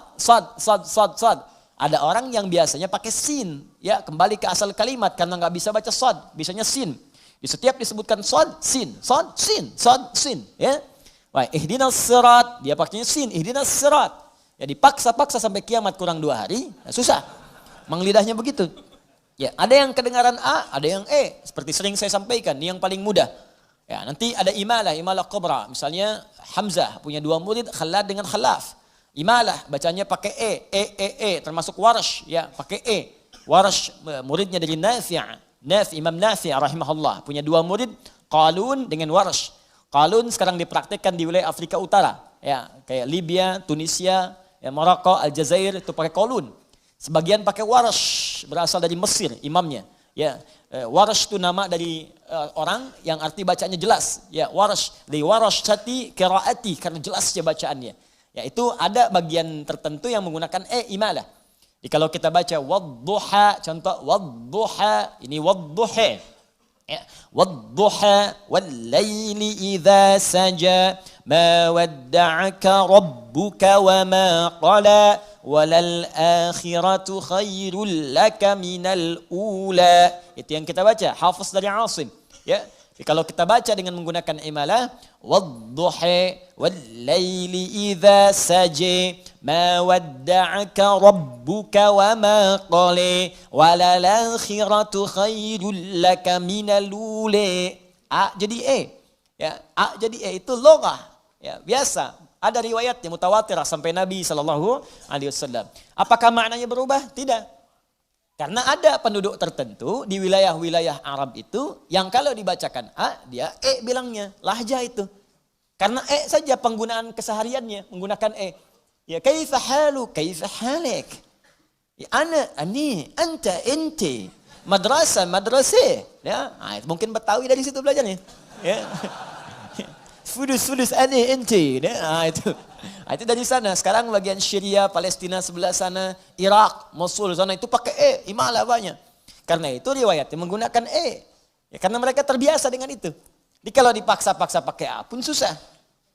Ada orang yang biasanya pakai sin. Ya, kembali ke asal kalimat karena nggak bisa baca sad, bisanya sin. Di setiap disebutkan sad, sin, sad, sin, sad, sin. Ya, wah, ihdinas sirat, dia pakainya sin, ihdinas sirat. Ya, dipaksa-paksa sampai kiamat kurang 2 hari, nah, susah. Menglidahnya begitu. Ya, ada yang kedengaran A, ada yang E. Seperti sering saya sampaikan, ini yang paling mudah. Ya, nanti ada imalah kubra. Misalnya Hamzah punya 2 murid, Khalad dengan Khalaf. Imalah bacanya pakai E, termasuk Warsh, ya, pakai E. Warsh muridnya dari Nafi', Imam Nafi' rahimahullah, punya 2 murid, Qalun dengan Warsh. Qalun sekarang dipraktikkan di wilayah Afrika Utara, ya, kayak Libya, Tunisia, ya, Maroko, Aljazair itu pakai Qalun. Sebagian pakai Warsh, berasal dari Mesir imamnya. Ya, Warsh itu nama dari orang yang arti bacanya jelas. Ya, Warsh, di Warashati qiraati, karena jelasnya bacaannya. Ya, itu ada bagian tertentu yang menggunakan imalah. Jadi kalau kita baca wadduha, contoh wadduha, ini wadduha. Ya, wadduha wal laili idza saja ma wadda'aka rabbuka wa ma qala walal akhiratu khairul laka minal ula. Itu yang kita baca, hafaz dari Asim. Ya. Jadi kalau kita baca dengan menggunakan imalah, wadduha wal laili idza saja ma wadda'aka rabbuka wa ma qala walal akhiratu khairul laka minal ula. A jadi E. Ya, A jadi E itu loghah. Ya, biasa. Ada riwayatnya mutawatir sampai Nabi SAW. Apakah maknanya berubah? Tidak. Karena ada penduduk tertentu di wilayah-wilayah Arab itu yang kalau dibacakan A, dia bilangnya. Lahjah itu. Karena saja penggunaan kesehariannya menggunakan Ya kaifa halu, kaifa halik. Ya ana, ani, anta, inti. Madrasah, madrasah. Ya, mungkin Betawi dari situ belajarnya. Ya. Sudus ane ente. Itu dari sana. Sekarang bagian Syria, Palestina sebelah sana, Irak, Mosul sana itu pakai imalah banyak. Karena itu riwayatnya menggunakan Ya, karena mereka terbiasa dengan itu. Jadi kalau dipaksa-paksa pakai A pun susah.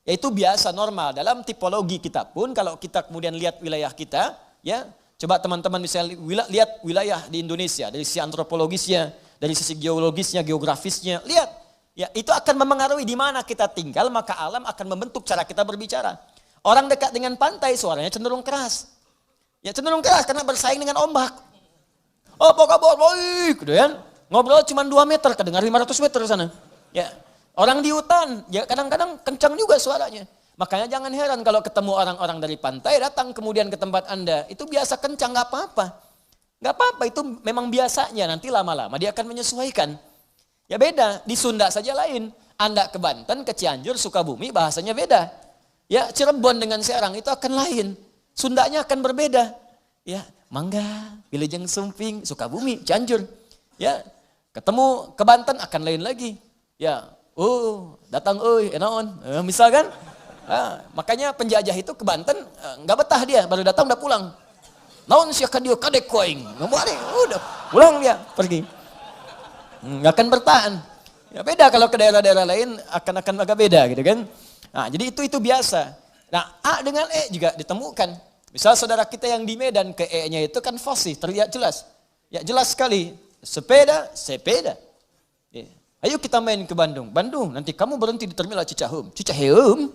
Ya itu biasa normal. Dalam tipologi kita pun kalau kita kemudian lihat wilayah kita, ya coba teman-teman bisa lihat wilayah di Indonesia dari sisi antropologisnya, dari sisi geologisnya, geografisnya, lihat. Ya, itu akan memengaruhi di mana kita tinggal, maka alam akan membentuk cara kita berbicara. Orang dekat dengan pantai suaranya cenderung keras. Ya cenderung keras karena bersaing dengan ombak. Oh, apa kabar? Baik, gitu kan. Ngobrol cuma 2 meter, kedengar 500 meter sana. Ya. Orang di hutan, ya kadang-kadang kencang juga suaranya. Makanya jangan heran kalau ketemu orang-orang dari pantai datang kemudian ke tempat Anda, itu biasa kencang, enggak apa-apa. Enggak apa-apa, itu memang biasanya, nanti lama-lama dia akan menyesuaikan. Ya beda, di Sunda saja lain. Anda ke Banten, ke Cianjur, Sukabumi bahasanya beda. Ya Cirebon dengan Serang itu akan lain. Sundanya akan berbeda. Ya, Mangga, Wilujeng Sumping, Sukabumi, Cianjur. Ya, ketemu ke Banten akan lain lagi. Ya, datang enaon. Misalkan, makanya penjajah itu ke Banten enggak betah dia, baru datang udah pulang. Naon sia ka dieu kadek koing. Udah pulang dia, pergi. Nggak akan bertahan. Ya beda kalau ke daerah-daerah lain akan agak beda gitu kan. Nah, jadi itu biasa. Nah, A dengan juga ditemukan. Misal saudara kita yang di Medan ke nya itu kan fasih, terlihat jelas. Ya jelas sekali. Sepeda, sepeda. Ya. Ayo kita main ke Bandung. Bandung, nanti kamu berhenti di terminal Cicaheum. Cicaheum.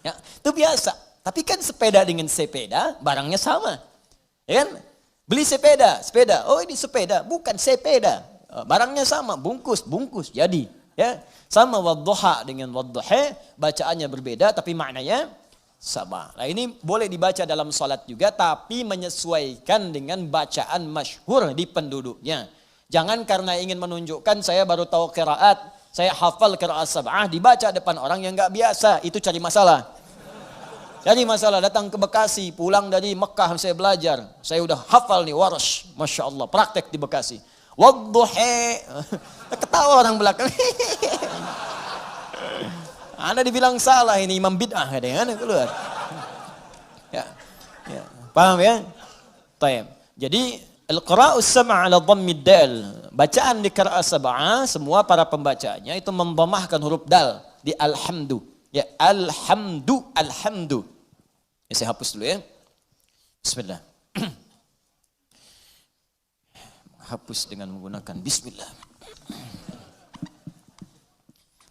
Ya, itu biasa. Tapi kan sepeda dengan sepeda barangnya sama. Ya kan? Beli sepeda. Oh ini sepeda, bukan sepeda. Barangnya sama, bungkus, jadi ya sama wadduha dengan wadduha, bacaannya berbeda tapi maknanya sama. Nah ini boleh dibaca dalam salat juga tapi menyesuaikan dengan bacaan masyhur di penduduknya. Jangan karena ingin menunjukkan saya baru tahu qiraat, saya hafal qiraat sab'ah dibaca depan orang yang enggak biasa, itu cari masalah. Cari masalah, datang ke Bekasi, pulang dari Mekah saya belajar, saya udah hafal nih Warsh, Masya Allah, praktek di Bekasi. Wadduha. Ketawa orang belakang. Anda dibilang salah ini imam bid'ah kadang keluar. Ya. Paham ya? Baik. Jadi al-qira'us sab'a 'ala dhammid dal. Bacaan di qira'ah sab'ah semua para pembacanya itu mendhammahkan huruf dal di alhamdu. Ya, alhamdu. Ya, saya hapus dulu ya. Bismillah. Hapus dengan menggunakan bismillah.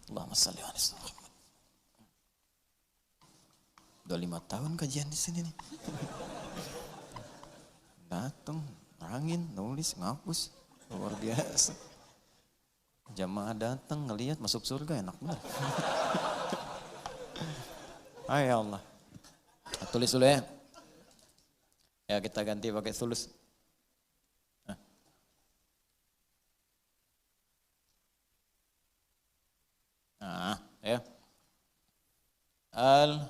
Allahumma shalli ala Muhammad. Udah 5 tahun kajian di sini nih. Datang, rangin, nulis, ngapus. Luar biasa. Jamaah datang, ngelihat masuk surga enak banget. Ya Allah. Tulis dulu ya. Ya kita ganti pakai tulis. Ya. Alhamdu.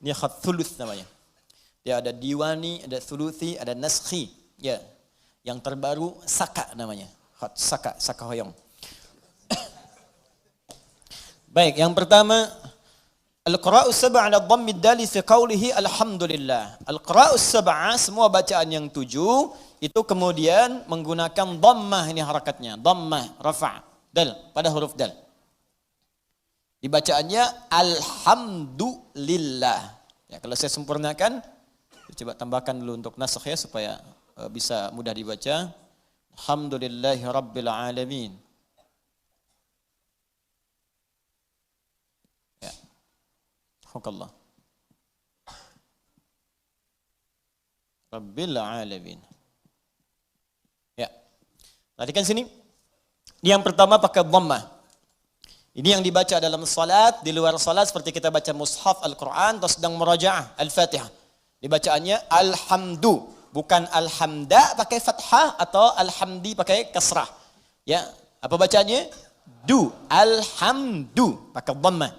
Ini khat thuluth namanya. Dia ada diwani, ada thuluthi, ada naskhi. Ya. Yang terbaru saka namanya. Khat saka hoyong. Baik, yang pertama al-qira'us sab'a 'ala dhammid dali fi qawlihi alhamdulillah. Al-qira'us sab'a semua bacaan yang 7 itu kemudian menggunakan dhammah, ini harakatnya, dhammah rafa' dal pada huruf dal. Dibacaannya alhamdulillah. Ya, kalau saya sempurnakan, coba tambahkan dulu untuk nasakh ya supaya bisa mudah dibaca. Alhamdulillahi rabbil alamin. Ya. Alhamdulillah. Rabbil alamin. Ya. Perhatikan sini. Yang pertama pakai dhammah. Ini yang dibaca dalam salat, di luar salat seperti kita baca mushaf Al-Quran atau sedang murajaah Al-Fatihah. Dibacaannya alhamdu, bukan alhamda pakai fathah atau alhamdi pakai kasrah. Ya, apa bacanya? Du, alhamdu pakai dhammah.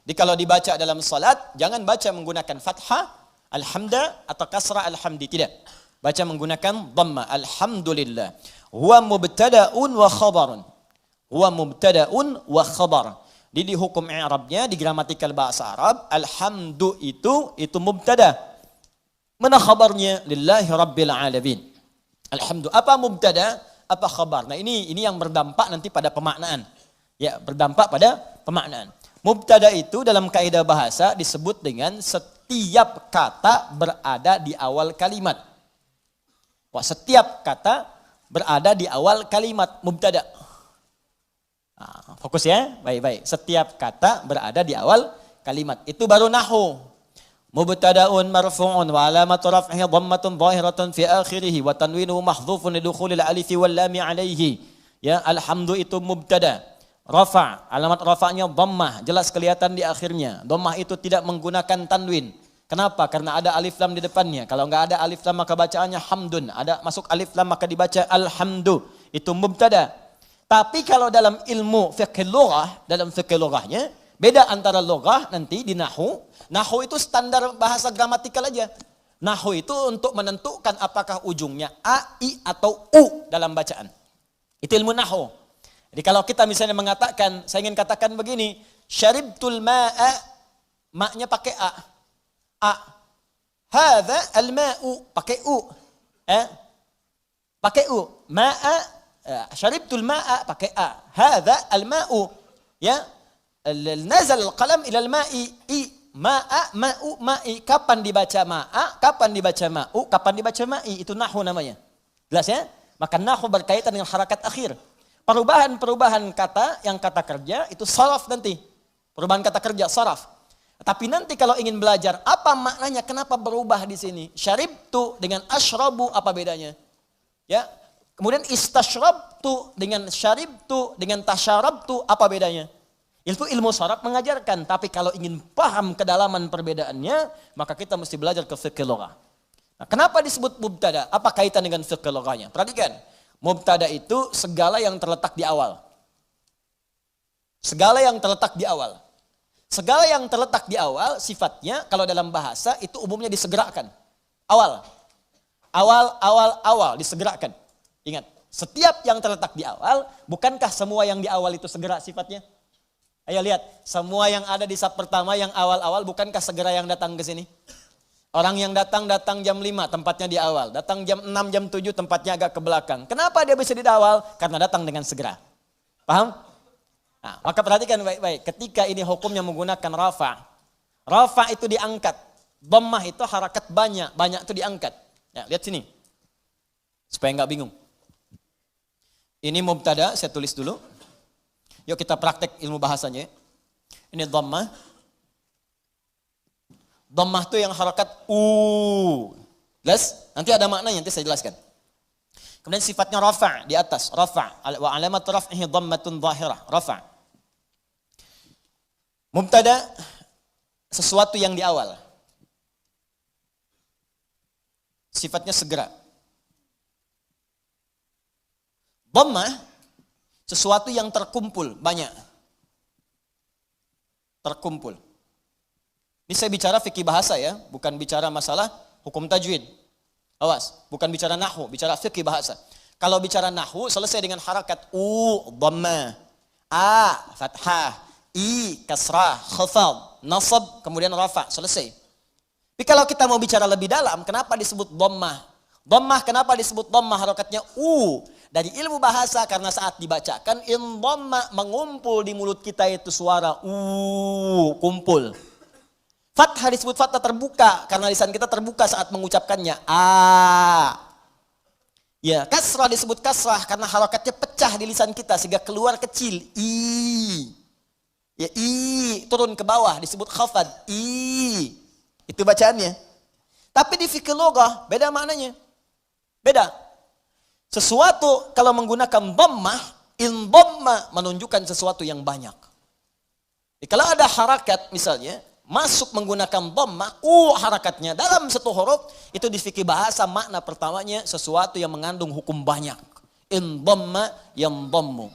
Jadi kalau dibaca dalam salat, jangan baca menggunakan fathah alhamda atau kasrah alhamdi, tidak. Baca menggunakan dhammah, alhamdulillah. Huwa mubtada'un wa khabarun. Huwa mubtada'un wa khabar. Di hukum i'rabnya, di gramatikal bahasa Arab, alhamdu itu mubtada. Mana khabarnya? Lillahi rabbil alamin. Alhamdu. Apa mubtada? Apa khabar? Nah ini yang berdampak nanti pada pemaknaan. Ya, berdampak pada pemaknaan. Mubtada itu dalam kaidah bahasa disebut dengan setiap kata berada di awal kalimat. Wah, setiap kata berada di awal kalimat mubtada. Nah, fokus ya, baik-baik. Setiap kata berada di awal kalimat. Itu baru nahwu. Mubtada'un marfu'un wa alamatu raf'ihi dhammatun zahiratun fi akhirih wa tanwinuhu mahdhufun lidukhulil alifi wal lami alaihi. Ya, alhamdu itu mubtada. Rafa', alamat rafa'nya dhammah, jelas kelihatan di akhirnya. Dhammah itu tidak menggunakan tanwin. Kenapa? Karena ada alif lam di depannya. Kalau enggak ada alif lam maka bacaannya hamdun. Ada masuk alif lam maka dibaca alhamdu. Itu mubtada. Tapi kalau dalam ilmu fiqh lughah, dalam fiqh lughahnya beda antara lughah nanti di nahwu. Nahwu itu standar bahasa gramatikal aja. Nahwu itu untuk menentukan apakah ujungnya a, i atau u dalam bacaan. Itu ilmu nahwu. Jadi kalau kita misalnya mengatakan, saya ingin katakan begini, syaribtul ma'a, ma'nya pakai a. A. Hadza al-ma'u, pakai u. Pakai u. Ma'a, syaribtul ma'a, pakai a. Hadza al-ma'u. Ya. Nazal al-qalam ila al-ma'i. I. Ma'a, ma'u, ma'i. Kapan dibaca ma'a, kapan dibaca ma'u, kapan dibaca ma'i. Itu nahwu namanya. Jelas ya? Maka nahwu berkaitan dengan harakat akhir. Perubahan-perubahan kata, yang kata kerja, itu saraf nanti. Perubahan kata kerja, saraf. Tapi nanti kalau ingin belajar apa maknanya, kenapa berubah di sini? Syaribtu dengan asyrabu apa bedanya? Ya. Kemudian istasyrabtu dengan syaribtu dengan tasyarabtu apa bedanya? Itu ilmu syaraf mengajarkan, tapi kalau ingin paham kedalaman perbedaannya, maka kita mesti belajar ke fiqh lughah. Nah, kenapa disebut mubtada? Apa kaitan dengan fiqh lughahnya? Perhatikan. Mubtada itu segala yang terletak di awal. Segala yang terletak di awal. Segala yang terletak di awal sifatnya kalau dalam bahasa itu umumnya disegerakan. Awal. Awal disegerakan. Ingat, setiap yang terletak di awal, bukankah semua yang di awal itu segera sifatnya? Ayo lihat, semua yang ada di sab pertama yang awal-awal bukankah segera yang datang ke sini? Orang yang datang jam 5 tempatnya di awal. Datang jam 6, jam 7 tempatnya agak ke belakang. Kenapa dia bisa di awal? Karena datang dengan segera. Paham? Nah, maka perhatikan baik-baik. Ketika ini hukumnya menggunakan rafa'. Rafa' itu diangkat. Dhammah itu harakat banyak. Banyak itu diangkat. Ya, lihat sini. Supaya enggak bingung. Ini mubtada, saya tulis dulu. Yuk kita praktek ilmu bahasanya. Ini dhammah. Dhammah itu yang harakat u. Jelas? Nanti ada maknanya, nanti saya jelaskan. Kemudian sifatnya rafa' di atas, rafa'. Wa alamat raf'ihi dhammatun zahirah, rafa'. Mubtada sesuatu yang di awal. Sifatnya segera. Dhammah sesuatu yang terkumpul, banyak. Terkumpul. Ini saya bicara fikih bahasa ya, bukan bicara masalah hukum tajwid. Awas, bukan bicara nahwu, bicara fikih bahasa. Kalau bicara nahwu selesai dengan harakat u, dhammah, a, fathah, i, kasrah, khafad, nasab, kemudian rafa, selesai. Tapi kalau kita mau bicara lebih dalam, kenapa disebut dhammah? Dhammah kenapa disebut dhammah, harakatnya u? Dari ilmu bahasa karena saat dibacakan in dhamma, mengumpul di mulut kita itu suara u, kumpul. Fathah disebut fathah terbuka karena lisan kita terbuka saat mengucapkannya. A. Ya, kasrah disebut kasrah karena harakatnya pecah di lisan kita sehingga keluar kecil. I. Ya, i turun ke bawah disebut khafad. I. Itu bacaannya. Tapi di fikih lughah beda maknanya. Beda. Sesuatu kalau menggunakan dhammah Indhamma menunjukkan sesuatu yang banyak. Jadi, kalau ada harakat misalnya, masuk menggunakan dhamma, harakatnya dalam satu huruf, itu di fikih bahasa makna pertamanya sesuatu yang mengandung hukum banyak. Indhamma yandhammu.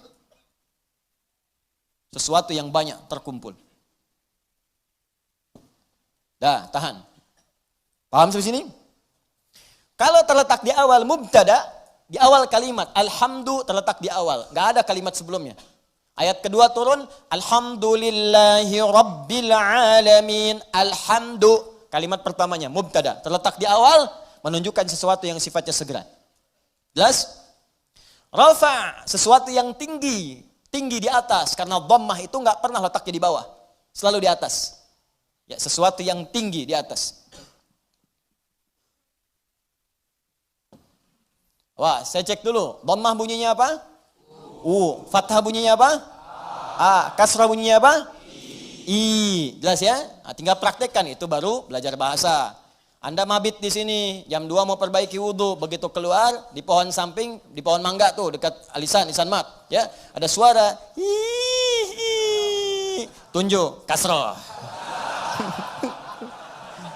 Sesuatu yang banyak terkumpul. Dah, tahan. Paham sampai sini? Kalau terletak di awal mubtada, di awal kalimat, alhamdu terletak di awal. Nggak ada kalimat sebelumnya. Ayat kedua turun, alhamdulillahi rabbil alamin. Alhamdu, kalimat pertamanya, mubtada. Terletak di awal, menunjukkan sesuatu yang sifatnya segera. Jelas? Rafa, sesuatu yang tinggi. Tinggi di atas. Karena dhammah itu nggak pernah letaknya di bawah. Selalu di atas. Ya, sesuatu yang tinggi di atas. Wah, saya cek dulu. Dhammah bunyinya apa? Fathah bunyinya apa? Kasrah bunyinya apa? I. Jelas ya? Nah, tinggal praktekkan, itu baru belajar bahasa. Anda mabit di sini, jam 2 mau perbaiki wudhu, begitu keluar di pohon samping, di pohon mangga tuh dekat alisan mat, ya, ada suara tunjuk kasrah.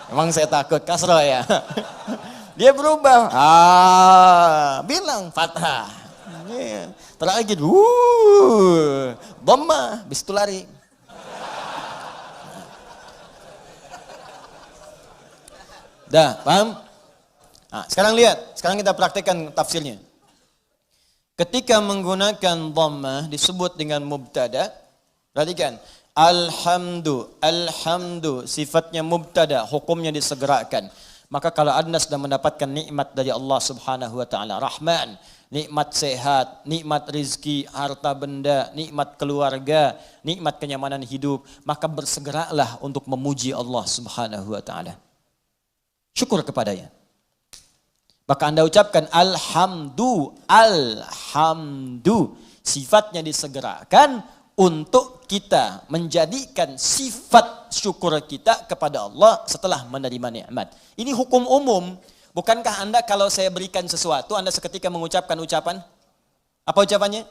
Emang saya takut kasrah ya. Dia berubah. Bilang fathah. Terakhir, dhammah, bis itu lari. Dah, paham? Nah, sekarang lihat, sekarang kita praktekkan tafsirnya. Ketika menggunakan dhammah disebut dengan mubtada, perhatikan. Alhamdu, sifatnya mubtada, hukumnya disegerakan. Maka kalau Anda sudah mendapatkan nikmat dari Allah Subhanahu wa taala, Rahman, nikmat sehat, nikmat rizki, harta benda, nikmat keluarga, nikmat kenyamanan hidup, maka bersegeralah untuk memuji Allah Subhanahu wa taala. Syukur kepadanya. Maka Anda ucapkan alhamdu. Sifatnya disegerakan untuk kita menjadikan sifat syukur kita kepada Allah setelah menerima nikmat. Ini hukum umum. Bukankah Anda kalau saya berikan sesuatu, Anda seketika mengucapkan ucapan? Apa ucapannya?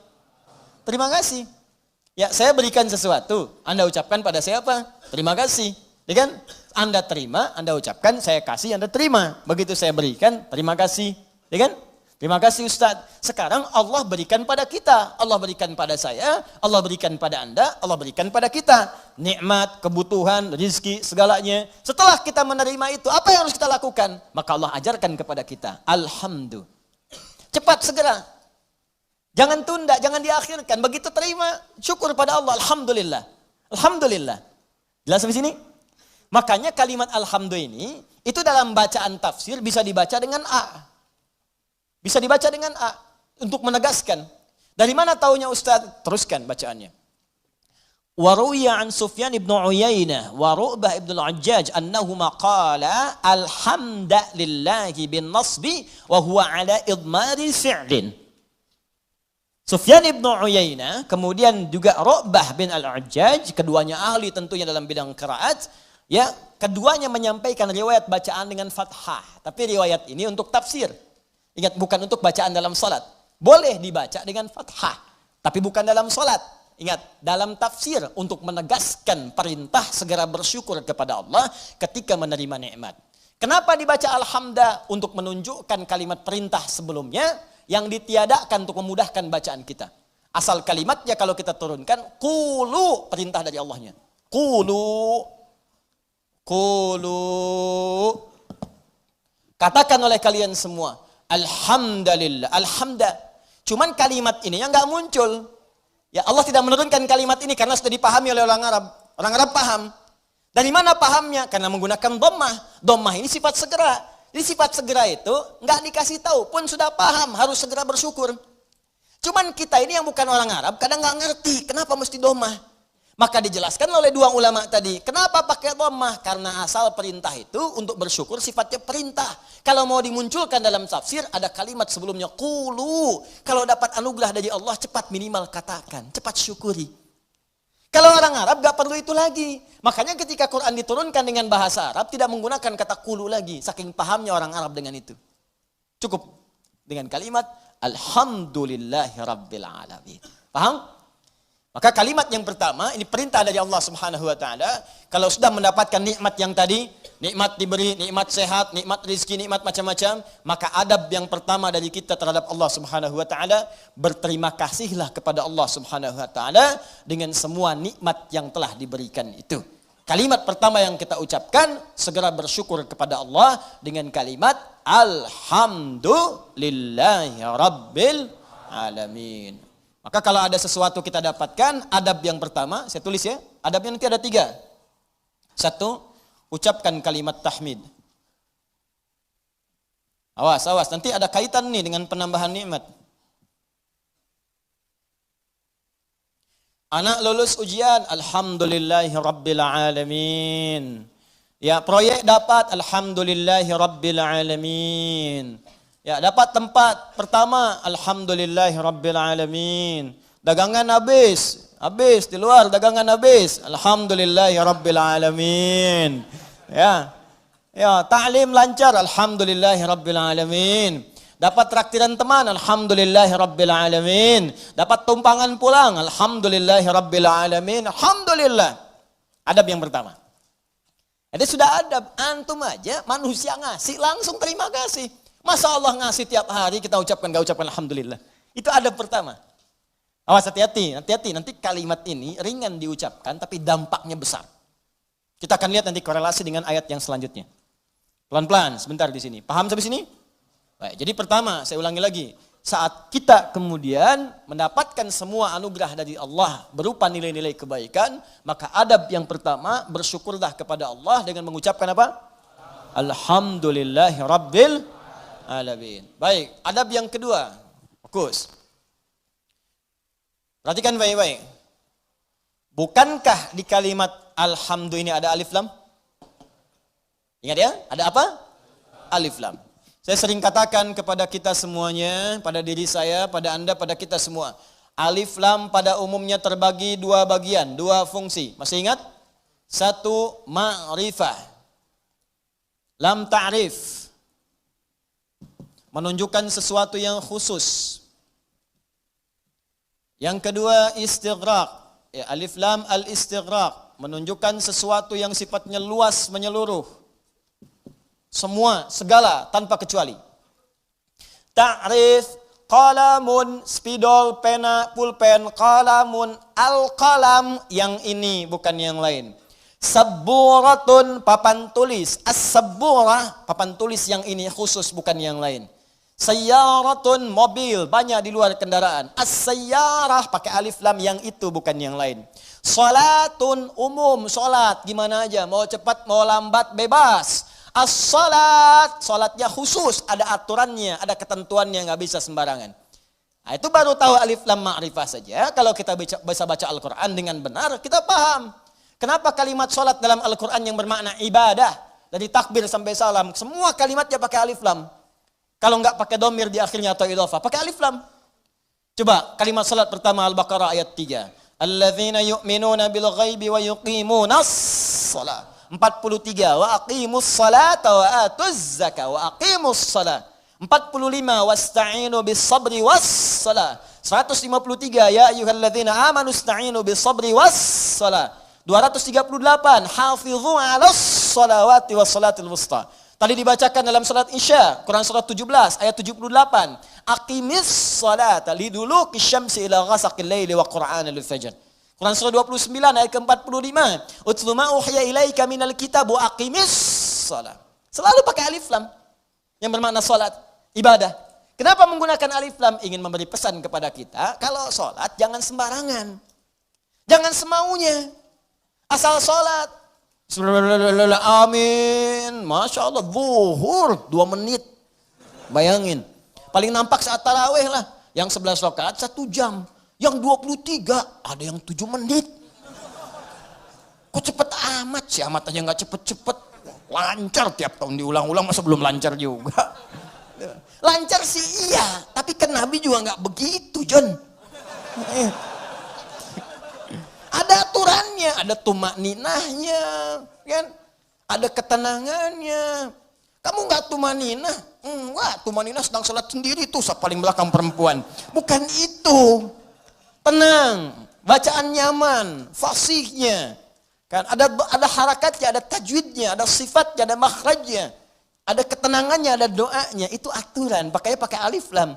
Terima kasih. Ya, saya berikan sesuatu, Anda ucapkan pada saya apa? Terima kasih. Ya kan? Anda terima, Anda ucapkan, saya kasih, Anda terima. Begitu saya berikan, terima kasih. Ya kan? Terima kasih Ustaz. Sekarang Allah berikan pada kita. Allah berikan pada saya, Allah berikan pada Anda, Allah berikan pada kita. Nikmat, kebutuhan, rizki, segalanya. Setelah kita menerima itu, apa yang harus kita lakukan? Maka Allah ajarkan kepada kita. Alhamdulillah. Cepat, segera. Jangan tunda, jangan diakhirkan. Begitu terima, syukur pada Allah. Alhamdulillah. Alhamdulillah. Jelas sampai sini? Makanya kalimat alhamdulillah ini, itu dalam bacaan tafsir bisa dibaca dengan A. Bisa dibaca dengan A. Untuk menegaskan. Dari mana taunya Ustaz? Teruskan bacaannya. Waruya an Sufyan ibn Uyainah wa Ru'bah ibn al-Ajjaj annahuma qala alhamdulillahi bin nasbi wa huwa ala idmari fi'lin. Sufyan ibn Uyainah, kemudian juga Ru'bah bin al-Ajjaj, keduanya ahli tentunya dalam bidang qiraat. Ya, keduanya menyampaikan riwayat bacaan dengan fathah. Tapi riwayat ini untuk tafsir. Ingat, bukan untuk bacaan dalam salat. Boleh dibaca dengan fathah, tapi bukan dalam salat. Ingat, dalam tafsir untuk menegaskan perintah segera bersyukur kepada Allah ketika menerima nikmat. Kenapa dibaca alhamdulillah? Untuk menunjukkan kalimat perintah sebelumnya yang ditiadakan untuk memudahkan bacaan kita. Asal kalimatnya kalau kita turunkan, qulu, perintah dari Allahnya. Qulu. Katakan oleh kalian semua, alhamdulillah, alhamdulillah. Cuman kalimat ini yang nggak muncul. Ya, Allah tidak menurunkan kalimat ini karena sudah dipahami oleh orang Arab. Orang Arab paham. Dari mana pahamnya? Karena menggunakan dhammah. Dhammah ini sifat segera. Jadi sifat segera itu nggak dikasih tahu pun sudah paham, harus segera bersyukur. Cuman kita ini yang bukan orang Arab kadang nggak ngerti kenapa mesti dhammah. Maka dijelaskan oleh dua ulama tadi. Kenapa pakai dhammah? Karena asal perintah itu untuk bersyukur sifatnya perintah. Kalau mau dimunculkan dalam tafsir ada kalimat sebelumnya qulu. Kalau dapat anugerah dari Allah cepat minimal katakan, cepat syukuri. Kalau orang Arab gak perlu itu lagi. Makanya ketika Quran diturunkan dengan bahasa Arab tidak menggunakan kata qulu lagi. Saking pahamnya orang Arab dengan itu. Cukup dengan kalimat alhamdulillahi rabbil alamin. Paham? Maka kalimat yang pertama, ini perintah dari Allah Subhanahu wa taala, kalau sudah mendapatkan nikmat yang tadi, nikmat diberi, nikmat sehat, nikmat rezeki, nikmat macam-macam, maka adab yang pertama dari kita terhadap Allah Subhanahu wa taala, berterima kasihlah kepada Allah Subhanahu wa taala dengan semua nikmat yang telah diberikan itu. Kalimat pertama yang kita ucapkan, segera bersyukur kepada Allah dengan kalimat Alhamdulillahi Rabbil Alamin. Maka kalau ada sesuatu kita dapatkan, adab yang pertama, saya tulis ya, adabnya nanti ada 3. 1, ucapkan kalimat tahmid. Awas, nanti ada kaitan nih dengan penambahan nikmat. Anak lulus ujian, Alhamdulillahi Rabbil Alamin. Ya, proyek dapat, Alhamdulillahi Rabbil Alamin. Ya, dapat tempat pertama, Alhamdulillahi Rabbil Alamin. Dagangan habis di luar dagangan habis, Alhamdulillahi Rabbil Alamin. Ya, ta'lim lancar, Alhamdulillahi Rabbil Alamin. Dapat traktiran teman, Alhamdulillahi Rabbil Alamin. Dapat tumpangan pulang, Alhamdulillahi Rabbil Alamin. Alhamdulillah. Adab yang pertama. Jadi sudah adab, antum aja manusia ngasih langsung terima kasih. Masa Allah ngasih tiap hari kita gak ucapkan Alhamdulillah. Itu adab pertama. Awas, hati-hati, nanti kalimat ini ringan diucapkan tapi dampaknya besar. Kita akan lihat nanti korelasi dengan ayat yang selanjutnya. Pelan-pelan, sebentar di sini. Paham sampai sini? Baik, jadi pertama, saya ulangi lagi. Saat kita kemudian mendapatkan semua anugerah dari Allah berupa nilai-nilai kebaikan, maka adab yang pertama, bersyukurlah kepada Allah dengan mengucapkan apa? Alhamdulillahi Rabbil Alamin. Baik, adab yang kedua. Fokus. Perhatikan baik-baik. Bukankah di kalimat alhamdu ini ada alif lam? Ingat ya, ada apa? Alif lam. Saya sering katakan kepada kita semuanya, pada diri saya, pada Anda, pada kita semua. Alif lam pada umumnya terbagi 2 bagian, 2 fungsi. Masih ingat? 1, ma'rifah. Lam ta'rif. Menunjukkan sesuatu yang khusus. Yang kedua, istighraq. Ya, alif lam al-istighraq. Menunjukkan sesuatu yang sifatnya luas, menyeluruh. Semua, segala, tanpa kecuali. Ta'rif, qalamun, spidol, pena, pulpen, qalamun, al-qalam. Yang ini, bukan yang lain. Sabburatun, papan tulis. As-sabburah, papan tulis yang ini khusus, bukan yang lain. Sayyaratun, mobil, banyak di luar kendaraan. As-sayyarah, pakai alif lam, yang itu bukan yang lain. Salatun, umum, salat, gimana aja, mau cepat, mau lambat, bebas. As-salat, salatnya khusus, ada aturannya, ada ketentuannya, nggak bisa sembarangan. Nah, itu baru tahu alif lam ma'rifah saja. Kalau kita bisa baca Al-Quran dengan benar, kita paham. Kenapa kalimat salat dalam Al-Quran yang bermakna ibadah, dari takbir sampai salam, semua kalimatnya pakai alif lam. Kalau enggak pakai domir di akhirnya atau idhofah, pakai alif lam. Coba kalimat salat pertama Al-Baqarah ayat 3. Alladzina yu'minuna bil ghaibi wa yuqimunas shalah. 43. Wa aqimus salata wa atuz zakah wa aqimus salat. 45. Wasta'inu bis sabri was salah. 153. Ya ayyuhalladzina amanu ista'inu bis sabri was salah. 238. Hafidhu 'alas salawati was salatil wusta. Tadi dibacakan dalam salat Isya, Quran surat 17 ayat 78. Aqimis salata liduluki syamsi ila ghasaqil laili wa qur'anal fajr. Quran surah 29 ayat ke-45. Utlu ma uhiya ilaika minal kitab wa aqimis salat. Selalu pakai alif lam yang bermakna salat, ibadah. Kenapa menggunakan alif lam? Ingin memberi pesan kepada kita, kalau salat jangan sembarangan. Jangan semaunya. Asal salat. Amin. Masya Allah, zuhur 2 menit. Bayangin. Paling nampak saat tarawih lah. Yang 11 rakaat 1 jam. Yang 23 ada yang 7 menit. Kok cepet amat sih? Amat aja gak cepet-cepet. Lancar tiap tahun diulang-ulang, masa belum lancar juga? Lancar sih iya, tapi kan Nabi juga gak begitu, John. Ada aturannya, ada tumakninahnya, kan? Ada ketenangannya. Kamu nggak tumakninah? Enggak, tumakninah sedang sholat sendiri tuh, paling belakang perempuan. Bukan itu. tenang, bacaan nyaman, fasihnya. Kan ada harakatnya, ada tajwidnya, ada sifatnya, ada makhrajnya, ada ketenangannya, ada doanya. Itu aturan, pakainya pakai alif lam.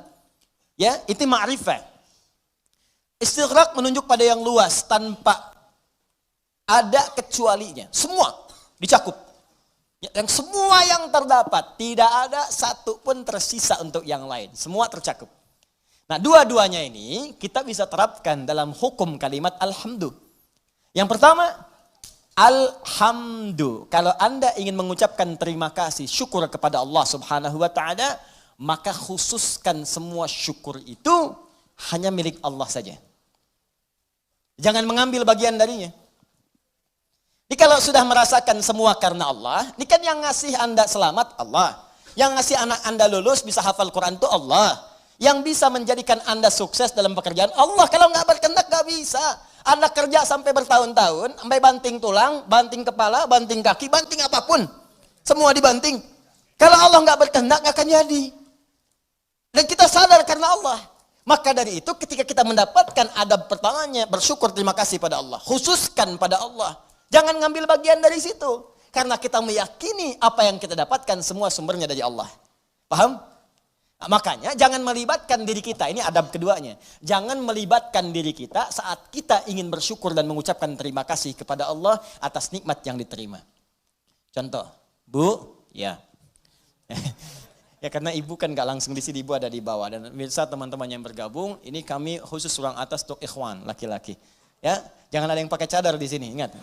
Ya, itu ma'rifah. Istighraq menunjuk pada yang luas tanpa ada kecualinya. Semua dicakup. Yang semua yang terdapat, tidak ada satu pun tersisa untuk yang lain. Semua tercakup. Nah, dua-duanya ini kita bisa terapkan dalam hukum kalimat alhamdu. Yang pertama, alhamdu. Kalau Anda ingin mengucapkan terima kasih, syukur kepada Allah Subhanahu wa taala, maka khususkan semua syukur itu hanya milik Allah saja. Jangan mengambil bagian darinya. Ini kalau sudah merasakan semua karena Allah, ini kan yang ngasih Anda selamat Allah. Yang ngasih anak Anda lulus bisa hafal Quran itu Allah. Yang bisa menjadikan Anda sukses dalam pekerjaan Allah. Kalau nggak berkehendak nggak bisa. Anda kerja sampai bertahun-tahun, sampai banting tulang, banting kepala, banting kaki, banting apapun. Semua dibanting. Kalau Allah nggak berkehendak nggak akan jadi. Dan kita sadar karena Allah. Maka dari itu ketika kita mendapatkan adab pertamanya, bersyukur terima kasih pada Allah. Khususkan pada Allah. Jangan ngambil bagian dari situ. Karena kita meyakini apa yang kita dapatkan semua sumbernya dari Allah. Paham? Nah, makanya jangan melibatkan diri kita. Ini adab keduanya. Jangan melibatkan diri kita saat kita ingin bersyukur dan mengucapkan terima kasih kepada Allah atas nikmat yang diterima. Contoh, Bu, ya. Ya karena ibu kan gak langsung di sini, ibu ada di bawah. Dan bisa teman-teman yang bergabung, ini kami khusus ruang atas untuk ikhwan, laki-laki. Ya, jangan ada yang pakai cadar di sini, ingat.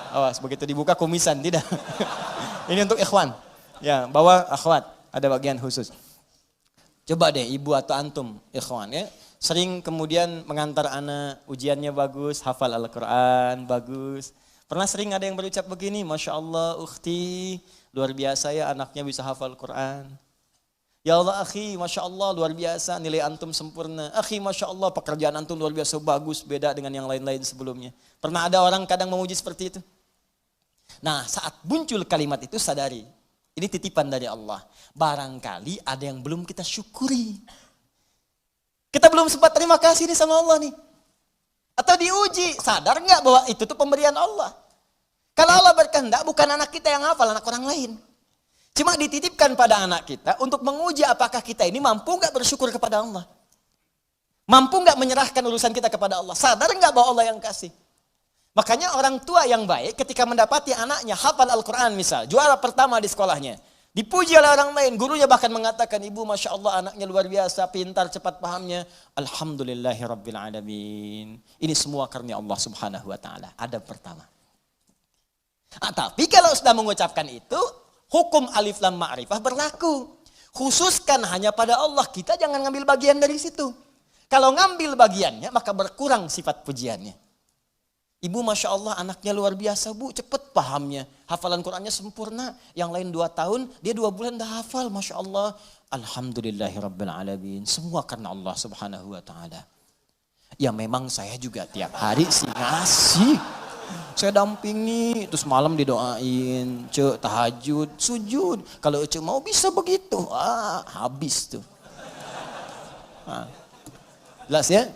Awas, begitu dibuka kumisan, tidak. Ini untuk ikhwan. Ya, bawah akhwat, ada bagian khusus. Coba deh ibu atau antum ikhwan ya, sering kemudian mengantar anak, ujiannya bagus, hafal Al-Quran, bagus. Pernah sering ada yang berucap begini, Masya Allah ukhti, luar biasa ya anaknya bisa hafal Quran. Ya Allah akhi, Masya Allah luar biasa, nilai antum sempurna. Akhi Masya Allah pekerjaan antum luar biasa bagus, beda dengan yang lain-lain sebelumnya. Pernah ada orang kadang memuji seperti itu? Nah saat muncul kalimat itu sadari, ini titipan dari Allah. Barangkali ada yang belum kita syukuri. Kita belum sempat terima kasih nih sama Allah nih. Atau diuji, sadar nggak bahwa itu tuh pemberian Allah. Kalau Allah berkehendak bukan anak kita yang hafal, anak orang lain. Cuma dititipkan pada anak kita untuk menguji apakah kita ini mampu nggak bersyukur kepada Allah. Mampu nggak menyerahkan urusan kita kepada Allah. Sadar nggak bahwa Allah yang kasih. Makanya orang tua yang baik ketika mendapati anaknya hafal Al-Quran misal, juara pertama di sekolahnya. Dipuji oleh orang lain, gurunya bahkan mengatakan, ibu Masya Allah anaknya luar biasa, pintar, cepat pahamnya. Alhamdulillahirrabbilalamin. Ini semua karena Allah Subhanahu Wa Ta'ala. Adab pertama. Tapi kalau sudah mengucapkan itu, hukum alif lam ma'rifah berlaku. Khususkan hanya pada Allah, kita jangan ngambil bagian dari situ. Kalau ngambil bagiannya, maka berkurang sifat pujiannya. Ibu Masya Allah anaknya luar biasa bu, cepet pahamnya. Hafalan Qurannya sempurna. Yang lain 2 tahun, dia 2 bulan dah hafal. Masya Allah. Alhamdulillahirrabbilalamin. Semua karena Allah Subhanahu Wa Ta'ala. Ya memang saya juga tiap hari sih ngasih. Saya dampingi, terus malam didoain. Cek tahajud, sujud. Kalau cek mau bisa begitu. Habis tuh. Jelas ya?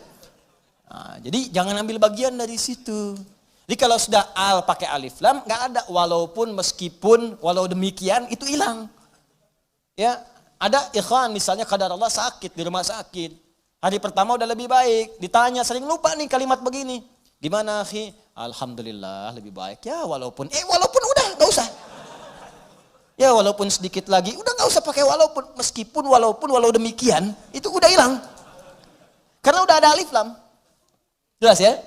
Nah, jadi jangan ambil bagian dari situ. Jadi kalau sudah al pakai alif lam, nggak ada walaupun, meskipun, walau demikian itu hilang. Ya, ada ikhwan misalnya kadar Allah sakit di rumah sakit. Hari pertama udah lebih baik, ditanya sering lupa nih kalimat begini. Gimana akhi? Alhamdulillah lebih baik. Ya walaupun udah nggak usah. Ya walaupun sedikit lagi, udah nggak usah pakai walaupun, meskipun, walaupun, walau demikian itu udah hilang. Karena udah ada alif lam. Jelas ya?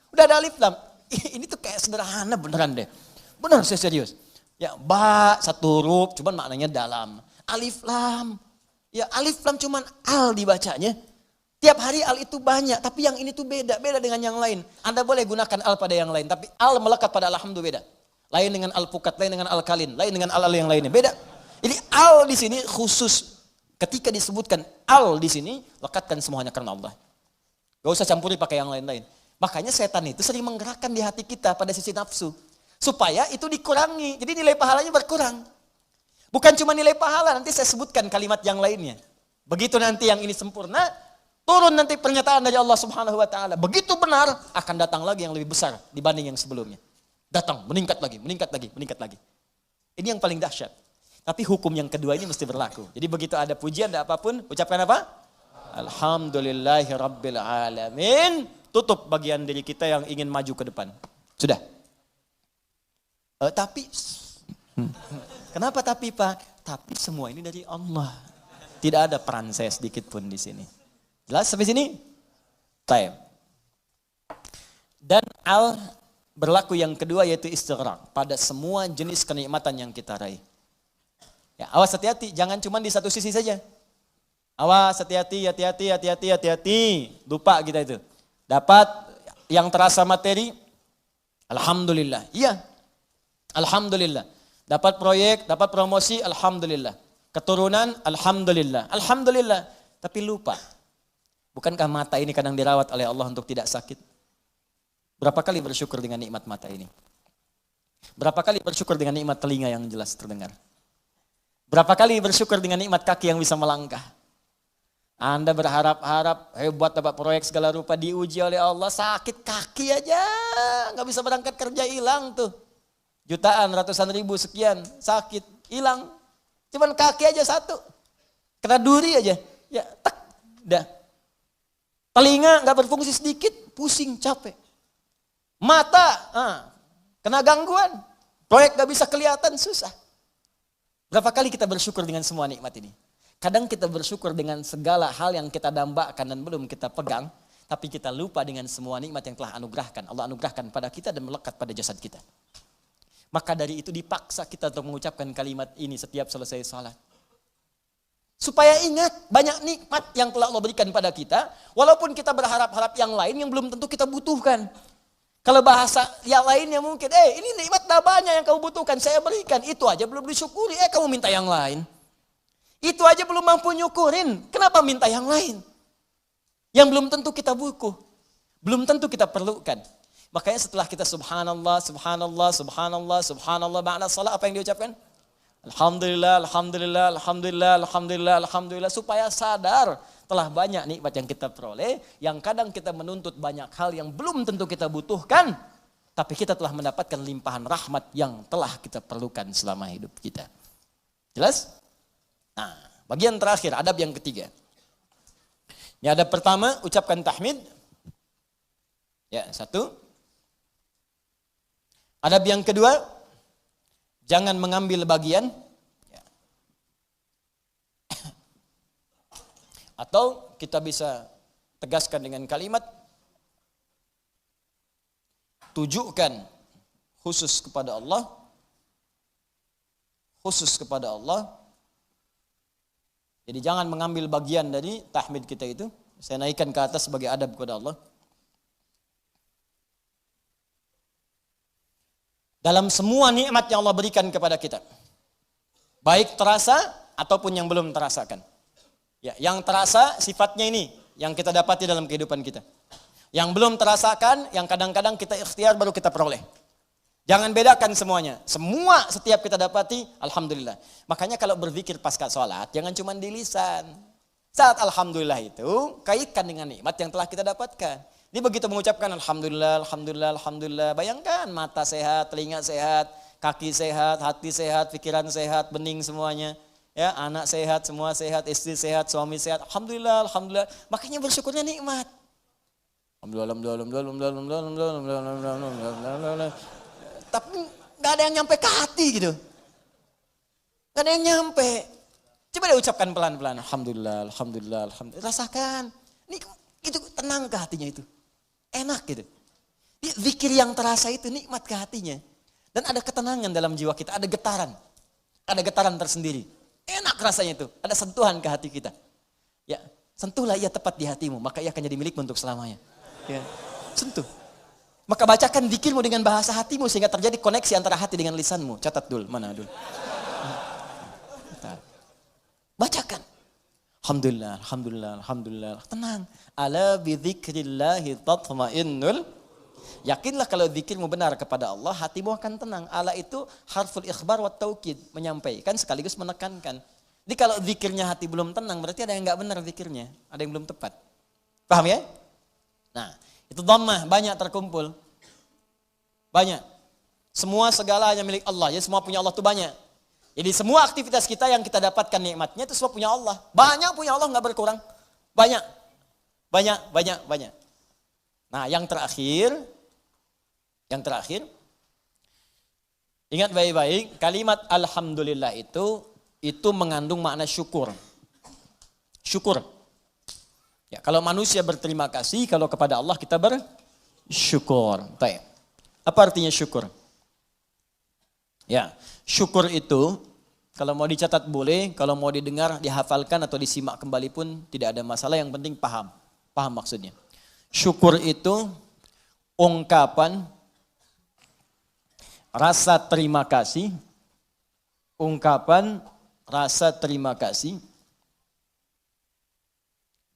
Udah ada alif lam. Ini tuh kayak sederhana beneran deh. Bener saya serius. Ya ba, satu huruf, cuman maknanya dalam. Alif lam. Ya alif lam cuman al dibacanya. Tiap hari al itu banyak, tapi yang ini tuh beda. Beda dengan yang lain. Anda boleh gunakan al pada yang lain, tapi al melekat pada alhamdu beda. Lain dengan al pukat, lain dengan al kalin, lain dengan al yang lainnya. Beda. Jadi al di sini khusus. Ketika disebutkan al di sini, lekatkan semuanya karena Allah. Gak usah campuri pakai yang lain-lain. Makanya setan itu sering menggerakkan di hati kita pada sisi nafsu. Supaya itu dikurangi. Jadi nilai pahalanya berkurang. Bukan cuma nilai pahala, nanti saya sebutkan kalimat yang lainnya. Begitu nanti yang ini sempurna, Turun nanti pernyataan dari Allah Subhanahu wa taala. Begitu benar, akan datang lagi yang lebih besar dibanding yang sebelumnya. Datang, meningkat lagi, meningkat lagi, meningkat lagi. Ini yang paling dahsyat. Tapi hukum yang kedua ini mesti berlaku. Jadi begitu ada pujian, ada apapun, ucapkan apa? Alhamdulillahi Rabbil Alamin. Tutup bagian diri kita yang ingin maju ke depan. Sudah. Tapi, kenapa tapi Pak? Tapi semua ini dari Allah. Tidak ada peran saya sedikit pun di sini. Jelas sampai sini? Time. Dan berlaku yang kedua yaitu istighraq. Pada semua jenis kenikmatan yang kita raih. Ya, awas hati-hati, jangan cuma di satu sisi saja. Awas hati-hati, hati-hati, hati-hati, hati-hati. Lupa kita itu. Dapat yang terasa materi, alhamdulillah. Iya, alhamdulillah. Dapat proyek, dapat promosi, alhamdulillah. Keturunan, alhamdulillah. Alhamdulillah. Tapi lupa. Bukankah mata ini kadang dirawat oleh Allah untuk tidak sakit? Berapa kali bersyukur dengan nikmat mata ini? Berapa kali bersyukur dengan nikmat telinga yang jelas terdengar? Berapa kali bersyukur dengan nikmat kaki yang bisa melangkah? Anda berharap-harap hebat dapat proyek segala rupa, diuji oleh Allah, sakit kaki aja, nggak bisa berangkat kerja, hilang tuh. Jutaan, ratusan ribu, sekian, sakit, hilang. Cuman kaki aja satu, kena duri aja, ya tak, dah. Telinga nggak berfungsi sedikit, pusing, capek. Mata, kena gangguan, proyek nggak bisa kelihatan, susah. Berapa kali kita bersyukur dengan semua nikmat ini? Kadang kita bersyukur dengan segala hal yang kita dambakan dan belum kita pegang, tapi kita lupa dengan semua nikmat yang telah Allah anugerahkan pada kita dan melekat pada jasad kita. Maka dari itu dipaksa kita untuk mengucapkan kalimat ini setiap selesai salat. Supaya ingat banyak nikmat yang telah Allah berikan pada kita, walaupun kita berharap-harap yang lain yang belum tentu kita butuhkan. Kalau bahasa yang lainnya mungkin, ini nikmat dah banyak yang kamu butuhkan, saya berikan. Itu aja belum disyukuri, kamu minta yang lain. Itu aja belum mampu nyukurin, kenapa minta yang lain? Yang belum tentu kita butuh, belum tentu kita perlukan. Makanya setelah kita subhanallah, subhanallah, subhanallah, subhanallah, ba'da salat apa yang diucapkan? Alhamdulillah, alhamdulillah, alhamdulillah, alhamdulillah, alhamdulillah. Supaya sadar telah banyak nikmat yang kita peroleh, yang kadang kita menuntut banyak hal yang belum tentu kita butuhkan, tapi kita telah mendapatkan limpahan rahmat yang telah kita perlukan selama hidup kita. Jelas? Nah, bagian terakhir, adab yang ketiga. Ini adab pertama, ucapkan tahmid. Ya, satu. Adab yang kedua, jangan mengambil bagian. Atau kita bisa tegaskan dengan kalimat, tujukan khusus kepada Allah, khusus kepada Allah. Jadi jangan mengambil bagian dari tahmid kita itu, saya naikkan ke atas sebagai adab kepada Allah. Dalam semua nikmat yang Allah berikan kepada kita, baik terasa ataupun yang belum terasakan. Ya, yang terasa sifatnya ini, yang kita dapati dalam kehidupan kita. Yang belum terasakan, yang kadang-kadang kita ikhtiar baru kita peroleh. Jangan bedakan semuanya. Semua setiap kita dapati, alhamdulillah. Makanya kalau berzikir pasca sholat, jangan cuma di lisan. Saat alhamdulillah itu, kaitkan dengan nikmat yang telah kita dapatkan. Jadi begitu mengucapkan alhamdulillah, alhamdulillah, alhamdulillah. Bayangkan mata sehat, telinga sehat, kaki sehat, hati sehat, pikiran sehat, bening semuanya. Ya, anak sehat, semua sehat, istri sehat, suami sehat. Alhamdulillah, alhamdulillah. Makanya bersyukurnya nikmat. Alhamdulillah, alhamdulillah, alhamdulillah, alhamdulillah, alhamdulillah, alhamdulillah. Tapi gak ada yang nyampe ke hati gitu. Gak ada yang nyampe. Coba deh ucapkan pelan-pelan. Alhamdulillah, alhamdulillah, alhamdulillah. Rasakan. Ini itu tenang ke hatinya itu. Enak gitu. Zikir yang terasa itu nikmat ke hatinya. Dan ada ketenangan dalam jiwa kita. Ada getaran. Ada getaran tersendiri. Enak rasanya itu. Ada sentuhan ke hati kita. Ya, sentuhlah ia tepat di hatimu. Maka ia akan jadi milikmu untuk selamanya. Ya, sentuh. Maka bacakan zikirmu dengan bahasa hatimu sehingga terjadi koneksi antara hati dengan lisanmu. Catat dulu, mana dulu. Bacakan. Alhamdulillah, alhamdulillah, alhamdulillah. Tenang. Ala bidzikrillahi tatma'innul. Yakinlah kalau zikirmu benar kepada Allah, hatimu akan tenang. Ala itu harful ikhbar wa taukid, menyampaikan sekaligus menekankan. Jadi kalau zikirnya hati belum tenang, berarti ada yang enggak benar zikirnya, ada yang belum tepat. Paham ya? Nah, itu dhammah banyak terkumpul. Banyak. Semua segalanya milik Allah. Jadi semua punya Allah itu banyak. Jadi semua aktivitas kita yang kita dapatkan nikmatnya itu semua punya Allah. Banyak punya Allah, nggak berkurang. Banyak. Banyak. Nah, yang terakhir, ingat baik-baik, kalimat alhamdulillah itu mengandung makna syukur. Syukur. Ya, kalau manusia berterima kasih, kalau kepada Allah kita bersyukur. Baik. Apa artinya syukur? Ya, syukur itu kalau mau dicatat boleh, kalau mau didengar, dihafalkan atau disimak kembali pun tidak ada masalah, yang penting paham. Paham maksudnya. Syukur itu ungkapan rasa terima kasih,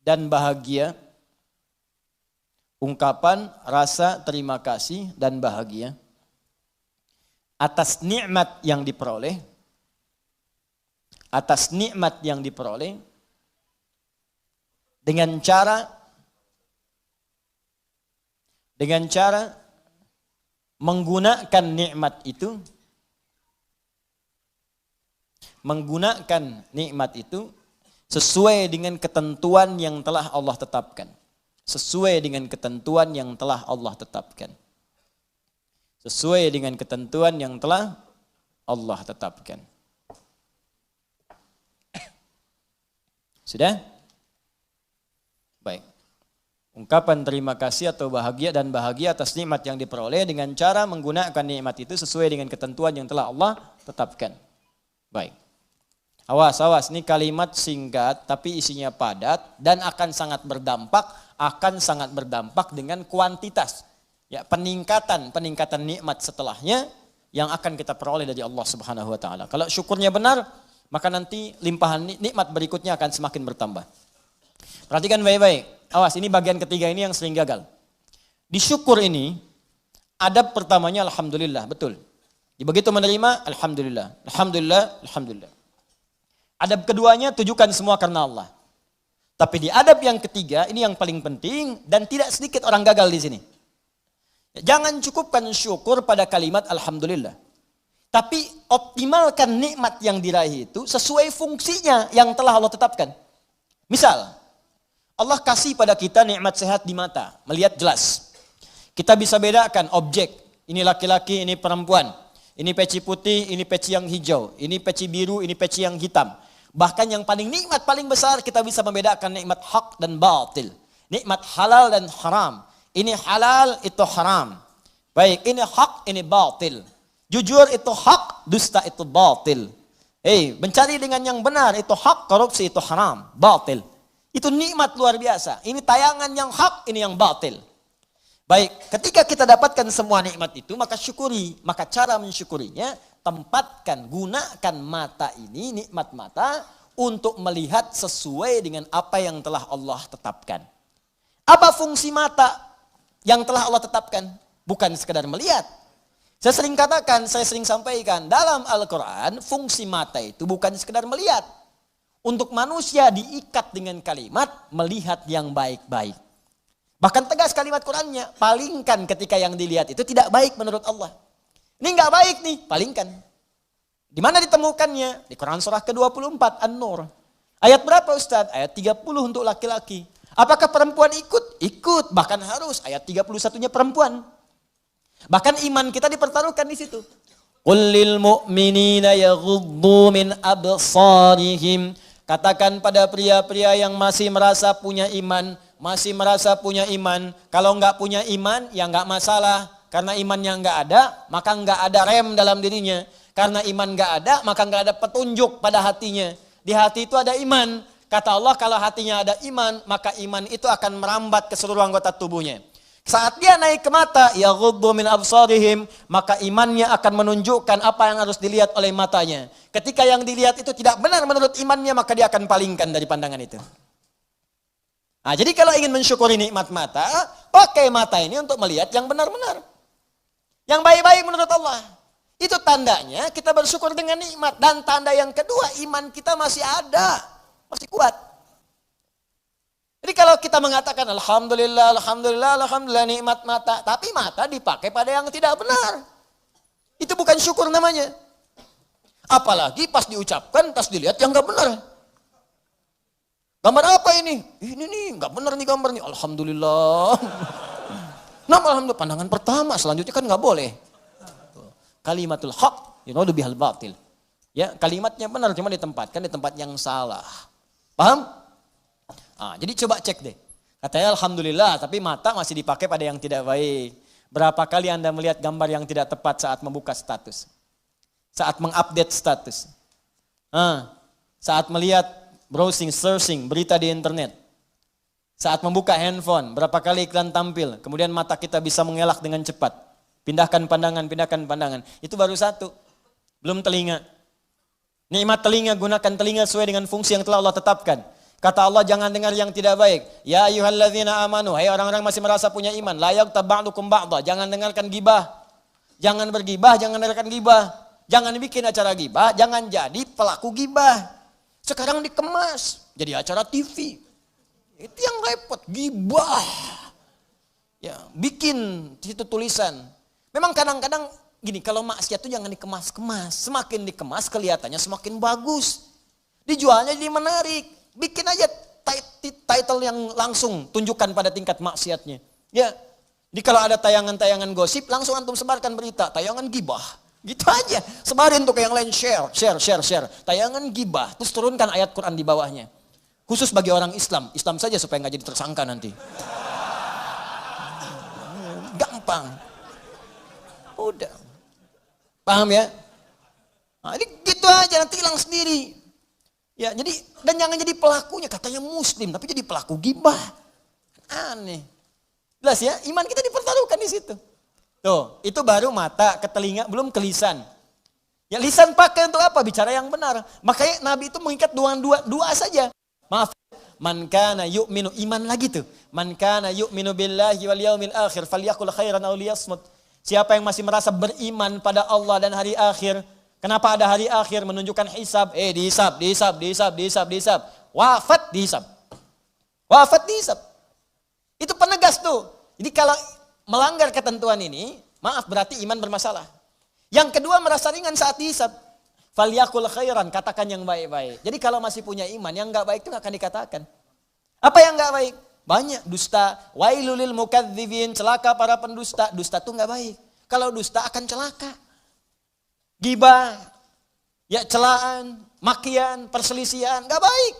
dan bahagia, ungkapan rasa terima kasih dan bahagia atas nikmat yang diperoleh, dengan cara menggunakan nikmat itu sesuai dengan ketentuan yang telah Allah tetapkan. Sudah? Baik. Ungkapan terima kasih atau bahagia dan bahagia atas nikmat yang diperoleh dengan cara menggunakan nikmat itu sesuai dengan ketentuan yang telah Allah tetapkan. Baik. Awas, ini kalimat singkat tapi isinya padat dan akan sangat berdampak dengan kuantitas. Ya, peningkatan nikmat setelahnya yang akan kita peroleh dari Allah Subhanahu wa taala. Kalau syukurnya benar, maka nanti limpahan nikmat berikutnya akan semakin bertambah. Perhatikan baik-baik. Awas, ini bagian ketiga ini yang sering gagal. Di syukur ini, adab pertamanya alhamdulillah, betul. Begitu menerima, alhamdulillah. Adab keduanya, tujukan semua karena Allah. Tapi di adab yang ketiga, ini yang paling penting dan tidak sedikit orang gagal di sini. Jangan cukupkan syukur pada kalimat alhamdulillah. Tapi optimalkan nikmat yang diraih itu sesuai fungsinya yang telah Allah tetapkan. Misal, Allah kasih pada kita nikmat sehat di mata, melihat jelas. Kita bisa bedakan objek, ini laki-laki, ini perempuan. Ini peci putih, ini peci yang hijau. Ini peci biru, ini peci yang hitam. Bahkan yang paling nikmat, paling besar, kita bisa membedakan nikmat hak dan batil. Nikmat halal dan haram. Ini halal, itu haram. Baik, ini hak, ini batil. Jujur itu hak, dusta itu batil. Mencari dengan yang benar, itu hak, korupsi itu haram, batil. Itu nikmat luar biasa. Ini tayangan yang hak, ini yang batil. Baik, ketika kita dapatkan semua nikmat itu, maka syukuri. Maka cara mensyukurinya, tempatkan, gunakan mata ini, nikmat mata, untuk melihat sesuai dengan apa yang telah Allah tetapkan. Apa fungsi mata yang telah Allah tetapkan? Bukan sekedar melihat. Saya sering katakan, saya sering sampaikan, dalam Al-Quran, fungsi mata itu bukan sekedar melihat. Untuk manusia diikat dengan kalimat, melihat yang baik-baik. Bahkan tegas kalimat Qur'annya, palingkan ketika yang dilihat itu tidak baik menurut Allah. Ini enggak baik nih, palingkan. Di mana ditemukannya? Di Quran surah ke-24, An-Nur. Ayat berapa Ustaz? Ayat 30 untuk laki-laki. Apakah perempuan ikut? Ikut, bahkan harus. Ayat 31-nya perempuan. Bahkan iman kita dipertaruhkan di situ. Qul lil mu'minina yaghuddu min absarihim. Katakan pada pria-pria yang masih merasa punya iman, kalau enggak punya iman, ya enggak masalah. Karena imannya enggak ada, maka enggak ada rem dalam dirinya. Karena iman enggak ada, maka enggak ada petunjuk pada hatinya. Di hati itu ada iman. Kata Allah, kalau hatinya ada iman, maka iman itu akan merambat ke seluruh anggota tubuhnya. Saat dia naik ke mata, yaghuddu min absarihim, maka imannya akan menunjukkan apa yang harus dilihat oleh matanya. Ketika yang dilihat itu tidak benar menurut imannya, maka dia akan palingkan dari pandangan itu. Nah, jadi kalau ingin mensyukuri nikmat mata, pakai mata ini untuk melihat yang benar-benar. Yang baik-baik menurut Allah. Itu tandanya kita bersyukur dengan nikmat. Dan tanda yang kedua, iman kita masih ada. Masih kuat. Jadi Jadi kalau kita mengatakan alhamdulillah, alhamdulillah, alhamdulillah nikmat mata, tapi mata dipakai pada yang tidak benar. Itu bukan syukur namanya. Apalagi pas diucapkan, pas dilihat yang nggak benar. Gambar apa ini? Ini nih nggak benar nih gambar nih. Alhamdulillah. Nah, alhamdulillah pandangan pertama, selanjutnya kan nggak boleh. Kalimatul haq, lebih bihal batil. Ya, kalimatnya benar cuma ditempatkan di tempat yang salah. Paham? Jadi coba cek deh. Katanya alhamdulillah, tapi mata masih dipakai pada yang tidak baik. Berapa kali Anda melihat gambar yang tidak tepat saat membuka status? Saat mengupdate status? Saat melihat browsing, searching, berita di internet? Saat membuka handphone, berapa kali iklan tampil, kemudian mata kita bisa mengelak dengan cepat. Pindahkan pandangan, pindahkan pandangan. Itu baru satu. Belum telinga. Nikmat telinga, gunakan telinga sesuai dengan fungsi yang telah Allah tetapkan. Kata Allah, jangan dengar yang tidak baik. Ya ayyuhalladzina amanu, hai orang-orang masih merasa punya iman. La yaghtab ba'dukum ba'dha, jangan dengarkan gibah. Jangan bergibah, jangan dengarkan gibah. Jangan bikin acara gibah, jangan jadi pelaku gibah. Sekarang dikemas, jadi acara TV. Itu yang repot, gibah. Ya, bikin situ tulisan. Memang kadang-kadang gini, kalau maksiat itu jangan dikemas-kemas. Semakin dikemas kelihatannya semakin bagus. Dijualnya jadi menarik. Bikin aja title yang langsung tunjukkan pada tingkat maksiatnya. Ya, jadi kalau ada tayangan-tayangan gosip, langsung antum sebarkan berita. Tayangan gibah. Gitu aja. Sebarin tuh ke yang lain, share. Tayangan gibah. Terus turunkan ayat Quran di bawahnya. Khusus bagi orang Islam. Islam saja supaya nggak jadi tersangka nanti. Gampang. Udah. Paham ya? Jadi gitu aja, nanti hilang sendiri. Ya, jadi dan jangan jadi pelakunya, katanya muslim tapi jadi pelaku gibah. Aneh. Jelas ya, iman kita dipertaruhkan di situ. Tuh, itu baru mata ke telinga, belum ke lisan. Ya, lisan pakai untuk apa? Bicara yang benar. Makanya Nabi itu mengikat dua saja. Maaf, man kana yu'minu, iman lagi tuh. Man kana yu'minu billahi wal yaumil akhir falyaqul khairan aw liyasmut. Siapa yang masih merasa beriman pada Allah dan hari akhir. Kenapa ada hari akhir? Menunjukkan hisab. Dihisab. Wafat dihisab. Itu penegas tuh. Jadi kalau melanggar ketentuan ini, maaf berarti iman bermasalah. Yang kedua merasa ringan saat dihisab. Falyaqul khairan, katakan yang baik-baik. Jadi kalau masih punya iman, yang enggak baik itu enggak akan dikatakan. Apa yang enggak baik? Banyak, dusta. Wailulil mukadzibin, celaka para pendusta. Dusta itu enggak baik. Kalau dusta akan celaka. Gibah, ya celaan, makian, perselisihan, enggak baik.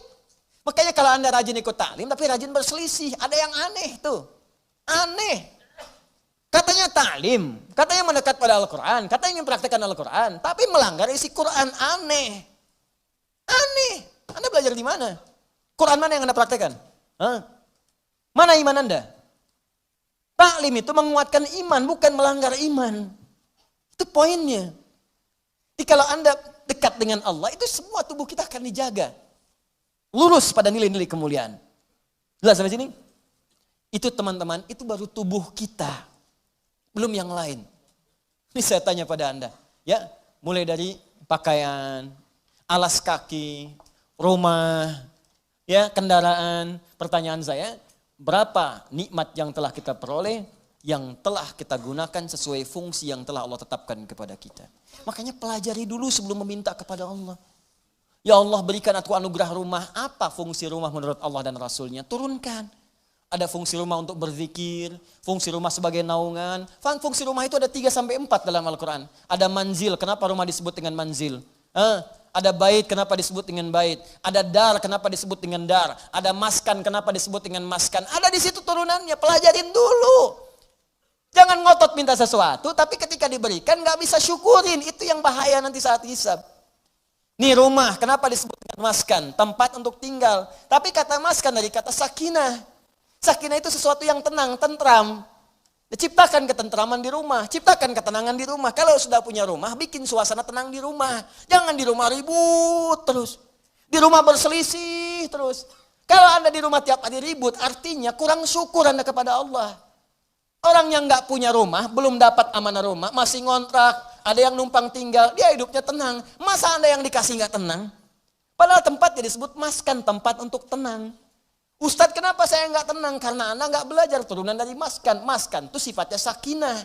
Makanya kalau Anda rajin ikut taklim, tapi rajin berselisih, ada yang aneh tuh. Aneh. Katanya taklim, katanya mendekat pada Al-Quran, katanya ingin praktekkan Al-Quran, tapi melanggar isi Quran, aneh. Aneh. Anda belajar di mana? Quran mana yang Anda praktekkan? Mana iman Anda? Taklim itu menguatkan iman, bukan melanggar iman. Itu poinnya. Jadi kalau Anda dekat dengan Allah, itu semua tubuh kita akan dijaga. Lurus pada nilai-nilai kemuliaan. Jelas sampai sini? Itu teman-teman, itu baru tubuh kita. Belum yang lain. Ini saya tanya pada Anda. Ya, mulai dari pakaian, alas kaki, rumah, ya, kendaraan. Pertanyaan saya, berapa nikmat yang telah kita peroleh, yang telah kita gunakan sesuai fungsi yang telah Allah tetapkan kepada kita. Makanya pelajari dulu sebelum meminta kepada Allah. Ya Allah, berikan aku anugerah rumah. Apa fungsi rumah menurut Allah dan Rasulnya? Turunkan. Ada fungsi rumah untuk berzikir, fungsi rumah sebagai naungan. Fungsi rumah itu ada 3-4 dalam Al-Quran. Ada manzil, kenapa rumah disebut dengan manzil? Ada bait, kenapa disebut dengan bait? Ada dar, kenapa disebut dengan dar? Ada maskan, kenapa disebut dengan maskan? Ada di situ turunannya, pelajarin dulu. Jangan ngotot minta sesuatu, tapi ketika diberikan gak bisa syukurin. Itu yang bahaya nanti saat hisab. Nih rumah, kenapa disebut dengan maskan? Tempat untuk tinggal. Tapi kata maskan dari kata sakinah. Sakinah itu sesuatu yang tenang, tentram. Ciptakan ketentraman di rumah, ciptakan ketenangan di rumah. Kalau sudah punya rumah, bikin suasana tenang di rumah. Jangan di rumah ribut terus. Di rumah berselisih terus. Kalau Anda di rumah tiap hari ribut, artinya kurang syukur Anda kepada Allah. Orang yang gak punya rumah, belum dapat amanah rumah, masih ngontrak, ada yang numpang tinggal, dia hidupnya tenang. Masa Anda yang dikasih gak tenang? Padahal tempatnya disebut maskan, tempat untuk tenang. Ustadz, kenapa saya nggak tenang? Karena Anda nggak belajar turunan dari maskan. Maskan itu sifatnya sakinah.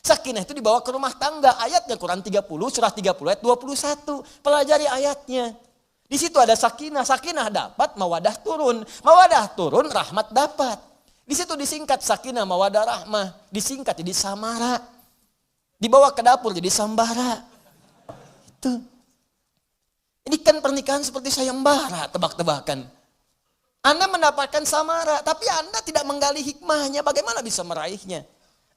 Sakinah itu dibawa ke rumah tangga. Ayatnya Quran 30, surah 30 ayat 21. Pelajari ayatnya. Di situ ada sakinah. Sakinah dapat, mawadah turun. Mawadah turun, rahmat dapat. Di situ disingkat sakinah, mawadah, rahmah. Disingkat jadi samara. Dibawa ke dapur jadi sambara. Itu. Ini kan pernikahan seperti sayembara, tebak-tebakan. Anda mendapatkan samara, tapi Anda tidak menggali hikmahnya, bagaimana bisa meraihnya?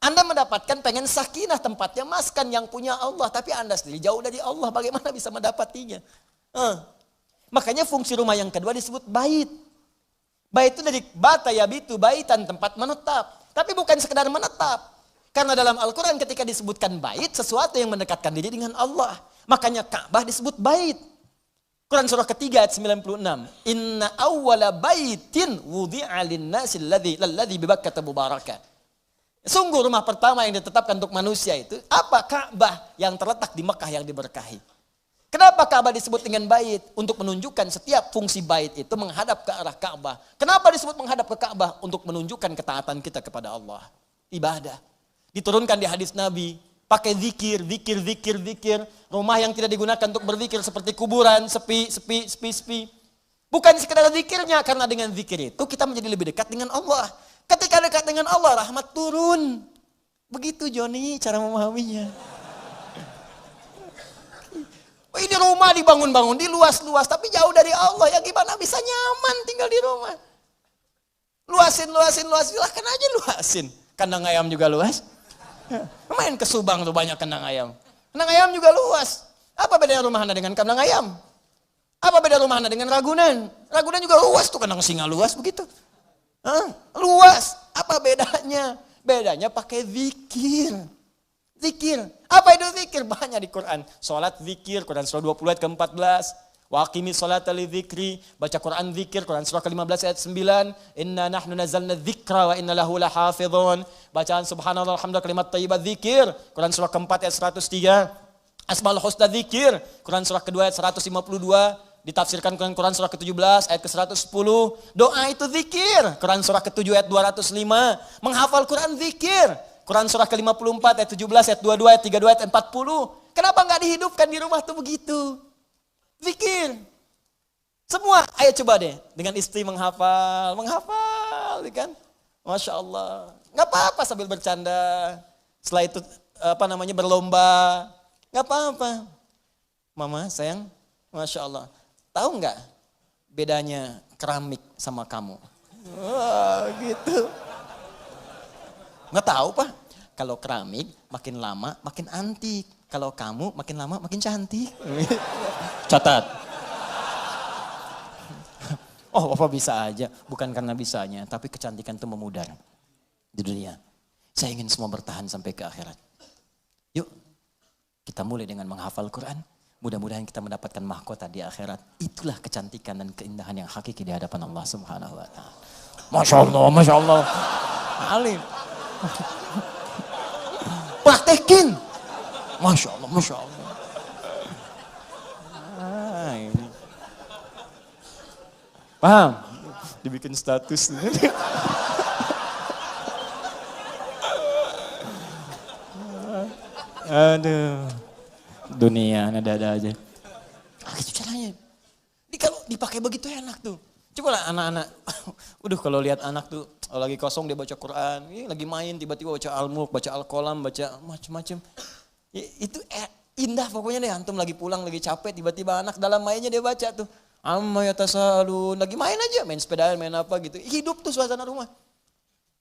Anda mendapatkan pengen sakinah, tempatnya maskan yang punya Allah, tapi Anda sendiri jauh dari Allah, bagaimana bisa mendapatinya? Makanya fungsi rumah yang kedua disebut bait. Bait itu dari bata yabitu, baitan, tempat menetap. Tapi bukan sekedar menetap. Karena dalam Al-Quran ketika disebutkan bait, sesuatu yang mendekatkan diri dengan Allah. Makanya Ka'bah disebut bait. Quran surah ketiga ayat 96. Inna awwala baitin wudi'a lin-nasi alladzi bi Bakkah mubarakah. Sungguh rumah pertama yang ditetapkan untuk manusia itu apa? Ka'bah yang terletak di Mekah yang diberkahi. Kenapa Ka'bah disebut dengan bait? Untuk menunjukkan setiap fungsi bait itu menghadap ke arah Ka'bah. Kenapa disebut menghadap ke Ka'bah? Untuk menunjukkan ketaatan kita kepada Allah. Ibadah. Diturunkan di hadis Nabi. Pakai zikir. Rumah yang tidak digunakan untuk berzikir seperti kuburan, sepi. Bukan sekedar zikirnya, karena dengan zikir itu kita menjadi lebih dekat dengan Allah. Ketika dekat dengan Allah, rahmat turun. Begitu Joni cara memahaminya. Oh, ini rumah dibangun-bangun, di luas-luas, tapi jauh dari Allah. Ya gimana bisa nyaman tinggal di rumah? Luasin, silahkan aja luasin. Kandang ayam juga luas. Main ke Subang tuh banyak kandang ayam. Kandang ayam juga luas. Apa bedanya rumah Anda dengan kandang ayam? Apa beda rumah Anda dengan Ragunan? Ragunan juga luas tuh, kandang singa luas begitu. Luas. Apa bedanya? Bedanya pakai zikir. Zikir. Apa itu zikir? Banyak di Quran. Salat zikir, Quran surah 20 ayat ke-14. Wa aqimis sholata li dzikri, baca Quran zikir, Quran surah ke-15 ayat 9. Inna nahnu nazzalna dzikra wa inna lahu lahafizun. Bacaan subhanallah alhamdulillah kalimat thayyibat zikir, Quran surah ke-4 ayat 103. Asmaul husna zikir, Quran surah ke-2 ayat 152. Ditafsirkan Quran surah ke-17 ayat ke-110. Doa itu zikir, Quran surah ke-7 ayat 205. Menghafal Quran zikir, Quran surah ke-54 ayat 17 ayat 22 ayat 32 ayat 40. Kenapa enggak dihidupkan di rumah tuh begitu? Zikir. Semua, ayo coba deh. Dengan istri menghafal kan. Masya Allah. Gak apa-apa sambil bercanda. Setelah itu berlomba. Gak apa-apa. Mama sayang, Masya Allah. Tahu gak bedanya keramik sama kamu? Wah gitu. Gak tahu Pak. Kalau keramik makin lama makin antik. Kalau kamu makin lama makin cantik. Catat. Oh, Bapak bisa aja. Bukan karena bisanya, tapi kecantikan itu memudar di dunia. Saya ingin semua bertahan sampai ke akhirat. Yuk, kita mulai dengan menghafal Quran. Mudah-mudahan kita mendapatkan mahkota di akhirat. Itulah kecantikan dan keindahan yang hakiki di hadapan Allah Subhanahu wa Ta'ala. Masya Allah. Alim. Praktekin. Masya Allah. Ini. Paham? Dibikin status. Aduh. Dunia ada aja. Itu caranya. Kalau dipakai begitu enak tuh. Coba lah anak-anak. Kalau lihat anak tuh lagi kosong dia baca Quran. Lagi main tiba-tiba baca Al-Mulk, baca Al-Qalam, baca macam-macam. Itu indah pokoknya deh, antum lagi pulang lagi capek tiba-tiba anak dalam mainnya dia baca tuh. Amma yatasalun, lagi main aja, main sepeda, main apa gitu. Hidup tuh suasana rumah.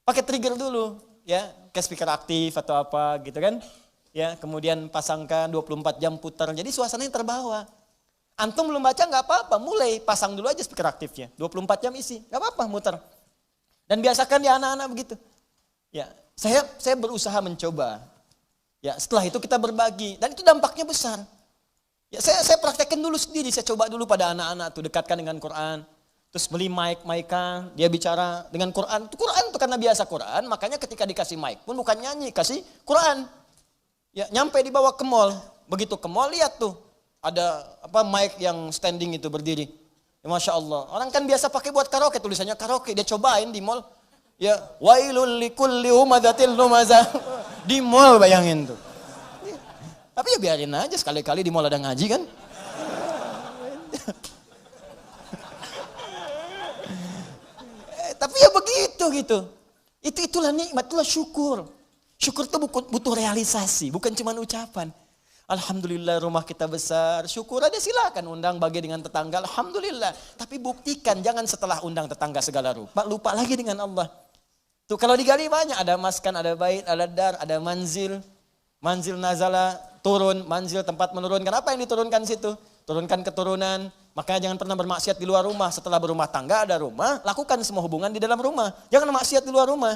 Pakai trigger dulu ya, kayak speaker aktif atau apa gitu kan. Ya, kemudian pasangkan 24 jam putar. Jadi suasananya terbawa. Antum belum baca enggak apa-apa, mulai pasang dulu aja speaker aktifnya. 24 jam isi, enggak apa-apa muter. Dan biasakan di anak-anak begitu. Ya, saya berusaha mencoba. Ya, setelah itu kita berbagi dan itu dampaknya besar. Ya, saya praktekkan dulu sendiri, saya coba dulu pada anak-anak tuh dekatkan dengan Quran. Terus beli mic-an, dia bicara dengan Quran. Quran itu karena biasa Quran, makanya ketika dikasih mic pun bukan nyanyi, kasih Quran. Ya, nyampe dibawa ke mall. Begitu ke mall lihat tuh ada mic yang standing itu berdiri. Ya, Masya Allah. Orang kan biasa pakai buat karaoke, tulisannya karaoke. Dia cobain di mall. Ya, wailul likulli humadzatil lumazah. Di mall bayangin tuh. Tapi ya biarin aja, sekali-kali di mall ada ngaji kan. Tapi ya begitu gitu. Itulah nikmat, itulah syukur. Syukur itu butuh realisasi, bukan cuma ucapan. Alhamdulillah rumah kita besar, syukur aja silakan undang bagi dengan tetangga, alhamdulillah. Tapi buktikan, jangan setelah undang tetangga segala rupa, lupa lagi dengan Allah. Tuh kalau digali banyak, ada maskan, ada bait, ada dar, ada manzil. Manzil nazala, turun, manzil tempat menurunkan. Apa yang diturunkan situ? Turunkan keturunan. Makanya jangan pernah bermaksiat di luar rumah. Setelah berumah tangga ada rumah, lakukan semua hubungan di dalam rumah. Jangan maksiat di luar rumah.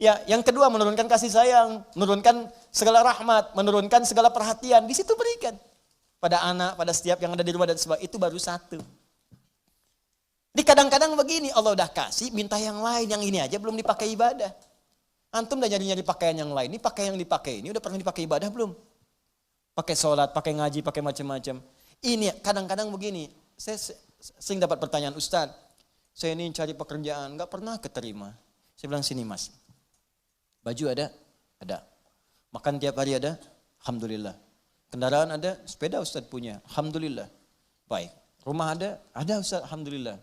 Ya, yang kedua menurunkan kasih sayang, menurunkan segala rahmat, menurunkan segala perhatian. Di situ berikan pada anak, pada setiap yang ada di rumah dan sebagainya. Itu baru satu. Di kadang-kadang begini, Allah udah kasih, minta yang lain, yang ini aja belum dipakai ibadah. Antum udah nyari-nyari pakaian yang lain, ini pakaian yang dipakai ini udah pernah dipakai ibadah belum? Pakai sholat, pakai ngaji, pakai macam-macam. Ini kadang-kadang begini, saya sering dapat pertanyaan, Ustaz, saya ini cari pekerjaan, gak pernah keterima. Saya bilang, sini mas, baju ada? Ada. Makan tiap hari ada? Alhamdulillah. Kendaraan ada? Sepeda Ustaz punya? Alhamdulillah. Baik. Rumah ada? Ada Ustaz, Alhamdulillah.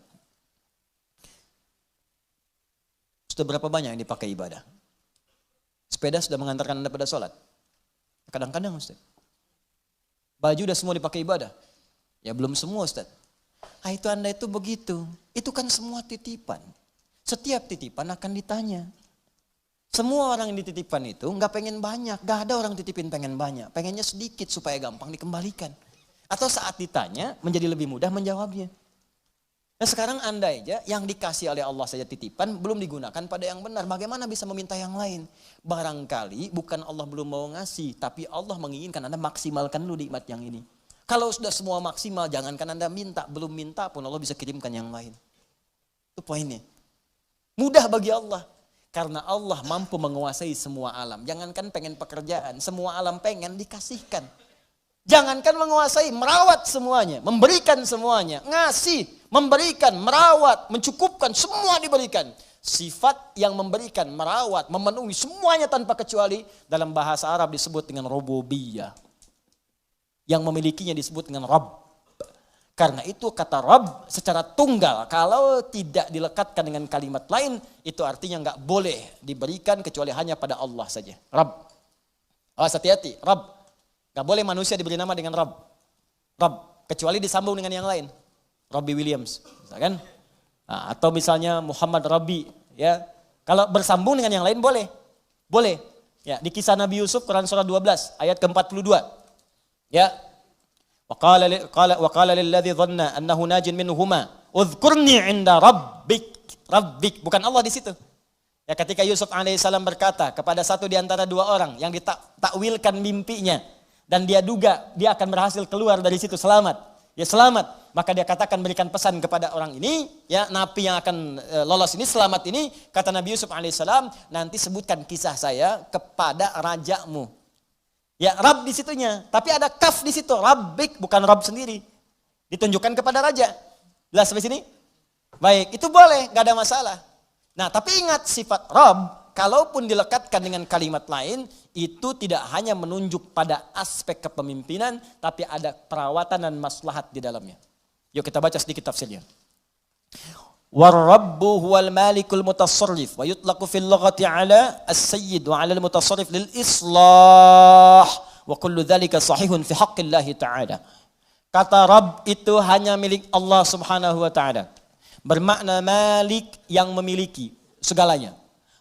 Sudah berapa banyak yang dipakai ibadah? Sepeda sudah mengantarkan Anda pada sholat? Kadang-kadang Ustaz. Baju udah semua dipakai ibadah? Ya belum semua Ustaz. Ah itu Anda itu begitu. Itu kan semua titipan. Setiap titipan akan ditanya. Semua orang yang dititipkan itu nggak pengen banyak. Gak ada orang titipin pengen banyak. Pengennya sedikit supaya gampang dikembalikan. Atau saat ditanya menjadi lebih mudah menjawabnya. Nah sekarang Anda aja yang dikasih oleh Allah saja titipan belum digunakan pada yang benar. Bagaimana bisa meminta yang lain? Barangkali bukan Allah belum mau ngasih. Tapi Allah menginginkan Anda maksimalkan dulu nikmat yang ini. Kalau sudah semua maksimal jangankan Anda minta. Belum minta pun Allah bisa kirimkan yang lain. Itu poinnya. Mudah bagi Allah. Karena Allah mampu menguasai semua alam. Jangankan pengen pekerjaan. Semua alam pengen dikasihkan. Jangankan menguasai, merawat semuanya, memberikan semuanya, ngasih, memberikan, merawat, mencukupkan, semua diberikan. Sifat yang memberikan, merawat, memenuhi semuanya tanpa kecuali dalam bahasa Arab disebut dengan rububiyah. Yang memilikinya disebut dengan Rabb. Karena itu kata Rabb secara tunggal, kalau tidak dilekatkan dengan kalimat lain, itu artinya nggak boleh diberikan kecuali hanya pada Allah saja. Rabb. Awas hati-hati, Rabb. Gak boleh manusia diberi nama dengan Rabb. Rabb. Kecuali disambung dengan yang lain. Robbie Williams. Misalkan. Nah, atau misalnya Muhammad Rabbi. Ya. Kalau bersambung dengan yang lain boleh. Boleh. Ya, di kisah Nabi Yusuf Quran surah 12 ayat ke-42. Ya. Wa qala lilladzi dhanna annahu najin minhuma udhkurni 'inda rabbik. Bukan Allah di situ. Ya, ketika Yusuf alaihissalam berkata kepada satu di antara dua orang yang ditakwilkan mimpinya. Dan dia duga dia akan berhasil keluar dari situ selamat. Ya selamat. Maka dia katakan berikan pesan kepada orang ini. Ya napi yang akan lolos ini selamat ini. Kata Nabi Yusuf alaihissalam. Nanti sebutkan kisah saya kepada rajamu. Ya Rabb di situnya. Tapi ada kaf di situ. Rabbik bukan Rabb sendiri. Ditunjukkan kepada raja. Jelas sampai sini? Baik itu boleh. Gak ada masalah. Nah tapi ingat sifat Rabb. Kalaupun dilekatkan dengan kalimat lain, itu tidak hanya menunjuk pada aspek kepemimpinan, tapi ada perawatan dan maslahat di dalamnya. Yuk kita baca sedikit tafsirnya. War-rabbu huwal malikul mutasarrif, wa yutlaqu fil lughati ala as-sayyid wa ala al-mutasarrif lil islah, wa kullu dhalika sahihun fi haqqillahi ta'ala. Kata Rabb itu hanya milik Allah Subhanahu wa ta'ala. Bermakna malik yang memiliki segalanya.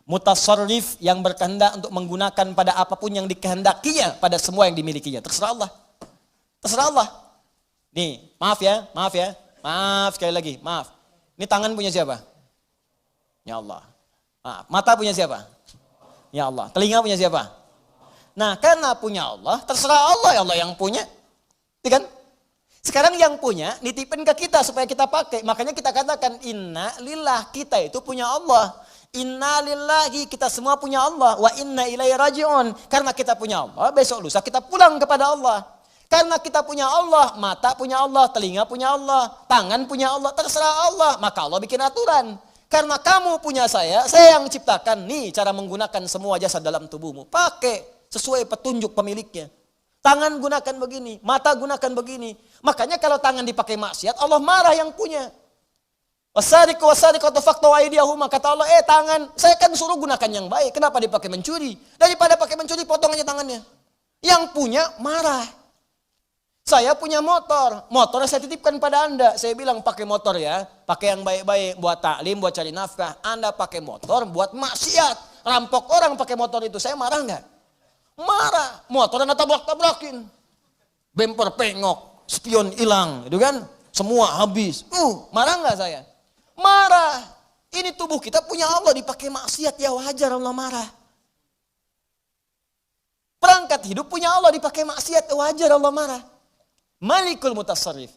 Mutasarrif yang berkehendak untuk menggunakan pada apapun yang dikehendakinya pada semua yang dimilikinya. Terserah Allah. Terserah Allah. Nih, maaf ya. Maaf sekali lagi, maaf. Ini tangan punya siapa? Ya Allah. Maaf. Mata punya siapa? Ya Allah. Telinga punya siapa? Nah, karena punya Allah, terserah Allah, ya Allah yang punya. Itu kan? Sekarang yang punya nitipin ke kita supaya kita pakai. Makanya kita katakan inna lillah, kita itu punya Allah. Inna lillahi, kita semua punya Allah. Wa inna ilaihi raji'un. Karena kita punya Allah, besok lusa kita pulang kepada Allah. Karena kita punya Allah, mata punya Allah, telinga punya Allah, tangan punya Allah, terserah Allah. Maka Allah bikin aturan. Karena kamu punya saya yang ciptakan. Nih cara menggunakan semua jasad dalam tubuhmu. Pakai sesuai petunjuk pemiliknya. Tangan gunakan begini, mata gunakan begini. Makanya kalau tangan dipakai maksiat, Allah marah yang punya. Wasariqu wasariqatu faqtu aydiyahuma, kata Allah, tangan, saya kan suruh gunakan yang baik. Kenapa dipakai mencuri? Daripada pakai mencuri, potong aja tangannya. Yang punya marah. Saya punya motor saya titipkan pada Anda. Saya bilang pakai motor ya, pakai yang baik-baik, buat taklim, buat cari nafkah. Anda pakai motor buat maksiat, rampok orang pakai motor itu, saya marah nggak? Marah. Motor Anda tabrak-tabrakin, bemper pengok, spion hilang, gitu kan? Semua habis. Marah nggak saya? Marah. Ini tubuh kita punya Allah, dipakai maksiat, ya wajar Allah marah. Perangkat hidup punya Allah, dipakai maksiat, wajar Allah marah. Malikul Mutasarrif.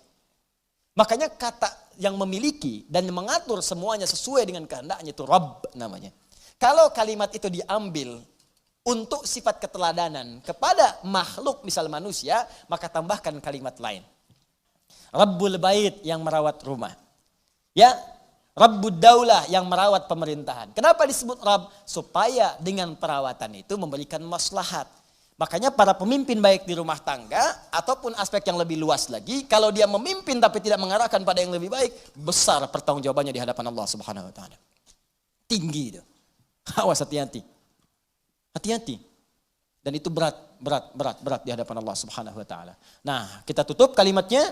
Makanya kata yang memiliki dan mengatur semuanya sesuai dengan kehendaknya itu Rabb namanya. Kalau kalimat itu diambil untuk sifat keteladanan kepada makhluk misal manusia, maka tambahkan kalimat lain. Rabbul Bait yang merawat rumah. Ya, Rabbud Daulah yang merawat pemerintahan. Kenapa disebut Rabb? Supaya dengan perawatan itu memberikan maslahat. Makanya para pemimpin baik di rumah tangga ataupun aspek yang lebih luas lagi, kalau dia memimpin tapi tidak mengarahkan pada yang lebih baik, besar pertanggungjawabannya di hadapan Allah Subhanahu wa taala. Tinggi itu. Awas, hati-hati. Hati-hati. Dan itu berat di hadapan Allah Subhanahu wa taala. Nah, kita tutup kalimatnya,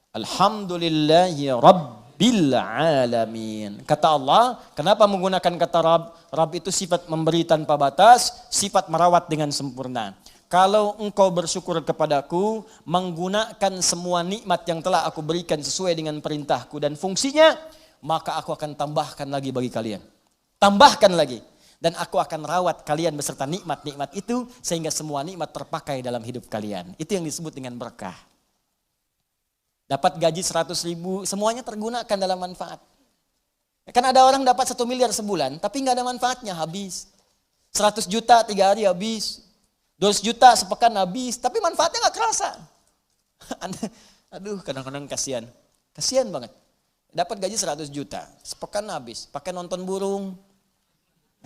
alhamdulillahi rabbil alamin. Kata Allah, kenapa menggunakan kata Rabb? Rabb itu sifat memberi tanpa batas, sifat merawat dengan sempurna. Kalau engkau bersyukur kepadaku, menggunakan semua nikmat yang telah aku berikan sesuai dengan perintahku dan fungsinya, maka aku akan tambahkan lagi bagi kalian. Tambahkan lagi. Dan aku akan rawat kalian beserta nikmat-nikmat itu, sehingga semua nikmat terpakai dalam hidup kalian. Itu yang disebut dengan berkah. Dapat gaji 100 ribu, semuanya tergunakan dalam manfaat. Kan ada orang dapat 1 miliar sebulan, tapi nggak ada manfaatnya, habis. 100 juta 3 hari habis. 200 juta sepekan habis, tapi manfaatnya nggak kerasa. Aduh, kadang-kadang kasihan. Kasihan banget. Dapat gaji 100 juta, sepekan habis. Pakai nonton burung,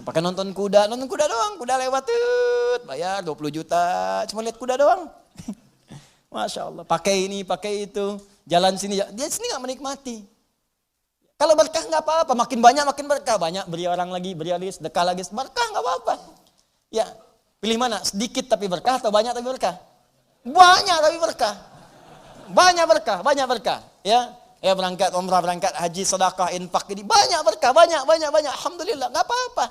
pakai nonton kuda doang. Kuda lewat, bayar 20 juta, cuma lihat kuda doang. Masya Allah, pakai ini, pakai itu. Jalan sini, dia sini nggak menikmati. Kalau berkah nggak apa-apa, makin banyak makin berkah. Banyak beri orang lagi, sedekah lagi, berkah nggak apa-apa. Ya, pilih mana? Sedikit tapi berkah atau banyak tapi berkah? Banyak tapi berkah. Banyak berkah. Ya berangkat umrah, berangkat haji, sedekah, infak, ini banyak berkah, banyak. Alhamdulillah, nggak apa-apa.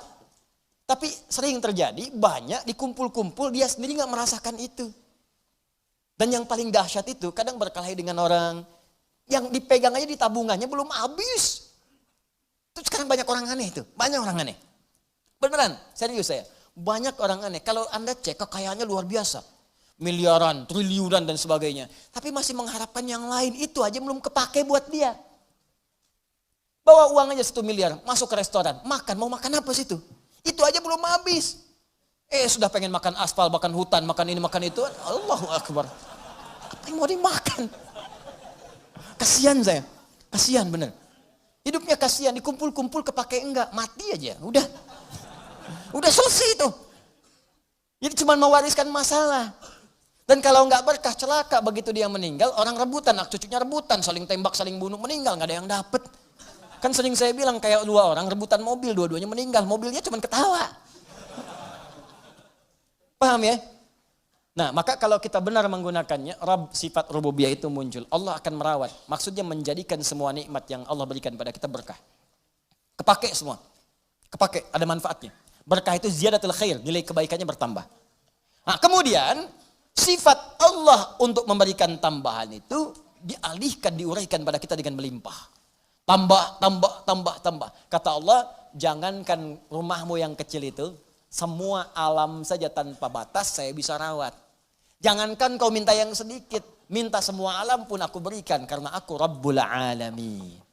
Tapi sering terjadi banyak dikumpul-kumpul, dia sendiri nggak merasakan itu. Dan yang paling dahsyat itu kadang berkelahi dengan orang yang dipegang aja di tabungannya belum habis. Itu sekarang banyak orang aneh itu, banyak orang aneh. Beneran, serius saya. Banyak orang aneh. Kalau Anda cek kekayaannya luar biasa. Miliaran, triliunan dan sebagainya. Tapi masih mengharapkan yang lain, itu aja belum kepake buat dia. Bawa uang aja 1 miliar, masuk ke restoran, makan, mau makan apa situ? Itu aja belum habis. Sudah pengen makan aspal, makan hutan, makan ini, makan itu. Allahu Akbar. Apa yang mau dimakan? Kasihan saya. Kasihan bener. Hidupnya kasihan, dikumpul-kumpul kepake enggak. Mati aja, udah. Udah selesai itu. Jadi cuma mewariskan masalah. Dan kalau enggak berkah, celaka. Begitu dia meninggal, orang rebutan, anak cucunya rebutan. Saling tembak, saling bunuh, meninggal. Enggak ada yang dapet. Kan sering saya bilang kayak 2 orang rebutan mobil, dua-duanya meninggal. Mobilnya cuma ketawa. Paham ya? Nah, maka kalau kita benar menggunakannya, Rabb, sifat rububiyah itu muncul. Allah akan merawat. Maksudnya menjadikan semua nikmat yang Allah berikan pada kita berkah. Kepake semua. Kepake, ada manfaatnya. Berkah itu ziyadatul khair, nilai kebaikannya bertambah. Nah, kemudian sifat Allah untuk memberikan tambahan itu dialihkan, diuraikan pada kita dengan melimpah. Tambah. Kata Allah, jangankan rumahmu yang kecil itu, semua alam saja tanpa batas saya bisa rawat. Jangankan kau minta yang sedikit, minta semua alam pun aku berikan karena aku Rabbul Alamin.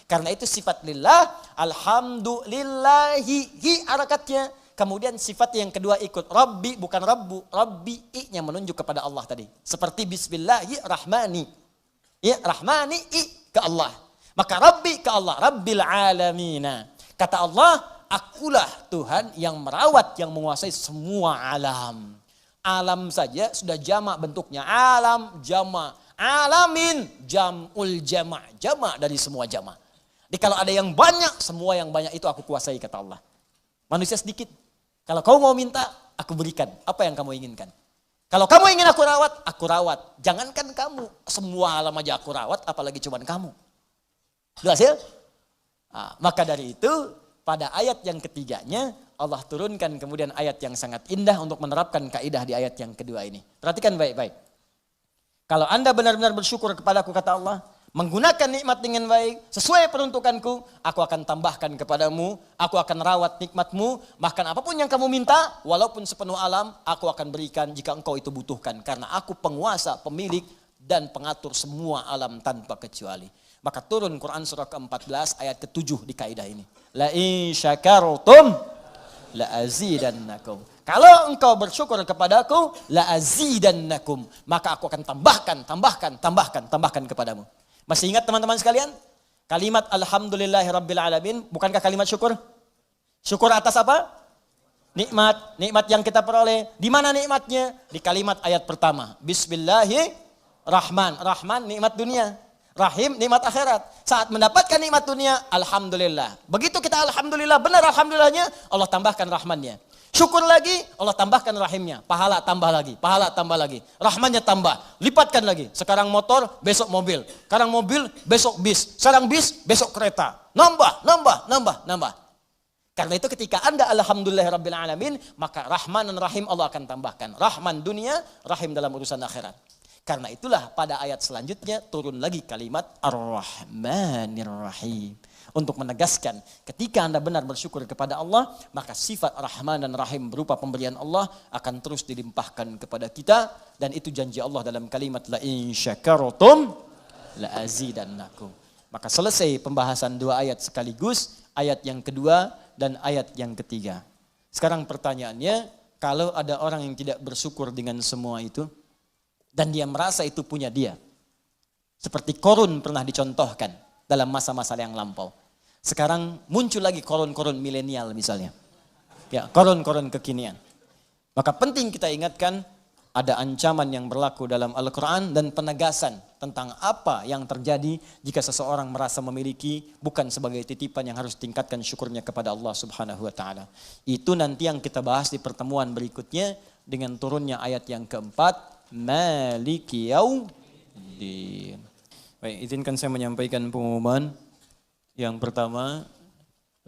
Karena itu sifat lillah, alhamdulillahi, harakatnya. Kemudian sifat yang kedua ikut. Rabbi bukan Rabbu. Rabbi i-nya menunjuk kepada Allah tadi. Seperti Bismillahirrahmani. Ya, Rahmani i ke Allah. Maka Rabbi ke Allah. Rabbil alamina. Kata Allah, akulah Tuhan yang merawat, yang menguasai semua alam. Alam saja sudah jamak bentuknya. Alam, jamak. Alamin, jam'ul jamak. Jamak dari semua jamak. Jadi kalau ada yang banyak, semua yang banyak itu aku kuasai, kata Allah. Manusia sedikit. Kalau kau mau minta, aku berikan. Apa yang kamu inginkan? Kalau kamu ingin aku rawat, aku rawat. Jangankan kamu, semua alam aja aku rawat, apalagi cuma kamu. Jelas ya? Nah, maka dari itu, pada ayat yang ketiganya, Allah turunkan kemudian ayat yang sangat indah untuk menerapkan kaidah di ayat yang kedua ini. Perhatikan baik-baik. Kalau Anda benar-benar bersyukur kepadaku, kata Allah, menggunakan nikmat dengan baik, sesuai peruntukanku, aku akan tambahkan kepadamu, aku akan rawat nikmatmu, bahkan apapun yang kamu minta, walaupun sepenuh alam, aku akan berikan jika engkau itu butuhkan. Karena aku penguasa, pemilik, dan pengatur semua alam tanpa kecuali. Maka turun Quran surah ke-14 ayat ke-7 di kaidah ini. La in syakartum la azidannakum. Kalau engkau bersyukur kepadaku, la azidannakum, maka aku akan tambahkan kepadamu. Masih ingat teman-teman sekalian? Kalimat alhamdulillahirabbil alamin, bukankah kalimat syukur? Syukur atas apa? Nikmat yang kita peroleh. Di mana nikmatnya? Di kalimat ayat pertama. Bismillahirrahman. Rahman nikmat dunia. Rahim nikmat akhirat. Saat mendapatkan nikmat dunia, alhamdulillah. Begitu kita alhamdulillah, benar alhamdulillahnya, Allah tambahkan rahmannya. Syukur lagi, Allah tambahkan rahimnya. Pahala tambah lagi. Rahmannya tambah, lipatkan lagi. Sekarang motor, besok mobil. Sekarang mobil, besok bis. Sekarang bis, besok kereta. Nambah. Karena itu ketika Anda alhamdulillahirabbil alamin, maka Rahman dan Rahim Allah akan tambahkan. Rahman dunia, Rahim dalam urusan akhirat. Karena itulah pada ayat selanjutnya turun lagi kalimat Ar-Rahmanir Rahim. Untuk menegaskan ketika Anda benar bersyukur kepada Allah, maka sifat Rahman dan Rahim berupa pemberian Allah akan terus dilimpahkan kepada kita. Dan itu janji Allah dalam kalimat La in syakartum la azidannakum. Maka selesai pembahasan dua ayat sekaligus, ayat yang kedua dan ayat yang ketiga. Sekarang pertanyaannya, kalau ada orang yang tidak bersyukur dengan semua itu, dan dia merasa itu punya dia. Seperti Korun pernah dicontohkan dalam masa-masa yang lampau. Sekarang muncul lagi korun-korun milenial misalnya. Ya, korun-korun kekinian. Maka penting kita ingatkan ada ancaman yang berlaku dalam Al-Quran dan penegasan tentang apa yang terjadi jika seseorang merasa memiliki bukan sebagai titipan yang harus tingkatkan syukurnya kepada Allah Subhanahu wa taala. Itu nanti yang kita bahas di pertemuan berikutnya dengan turunnya ayat yang keempat, Maliki Yaumiddin. Baik, izinkan saya menyampaikan pengumuman. Yang pertama,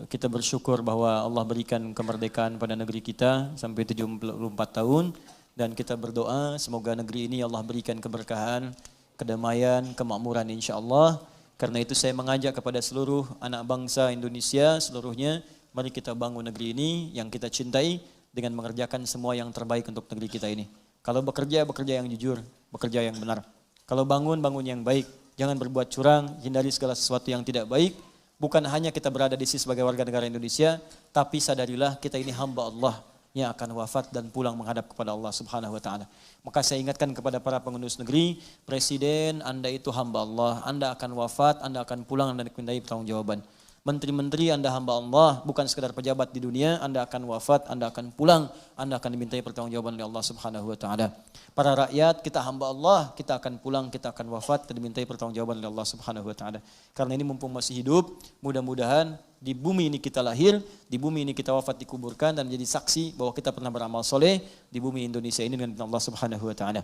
kita bersyukur bahwa Allah berikan kemerdekaan pada negeri kita sampai 74 tahun. Dan kita berdoa semoga negeri ini Allah berikan keberkahan, kedamaian, kemakmuran insyaAllah. Karena itu saya mengajak kepada seluruh anak bangsa Indonesia seluruhnya, mari kita bangun negeri ini yang kita cintai dengan mengerjakan semua yang terbaik untuk negeri kita ini. Kalau bekerja yang jujur, bekerja yang benar. Kalau bangun yang baik. Jangan berbuat curang, hindari segala sesuatu yang tidak baik. Bukan hanya kita berada di sini sebagai warga negara Indonesia, tapi sadarilah kita ini hamba Allah yang akan wafat dan pulang menghadap kepada Allah Subhanahu wa taala. Maka saya ingatkan kepada para pengurus negeri, Presiden, Anda itu hamba Allah, Anda akan wafat, Anda akan pulang dan dimintai pertanggungjawaban. Menteri-menteri Anda hamba Allah, bukan sekedar pejabat di dunia, Anda akan wafat, Anda akan pulang, Anda akan dimintai pertanggungjawaban oleh Allah Subhanahu wa taala. Para rakyat, kita hamba Allah, kita akan pulang, kita akan wafat, dan dimintai pertanggungjawaban oleh Allah Subhanahu wa taala. Karena ini mumpung masih hidup, mudah-mudahan di bumi ini kita lahir, di bumi ini kita wafat dikuburkan dan menjadi saksi bahwa kita pernah beramal soleh di bumi Indonesia ini dengan Allah Subhanahu wa taala.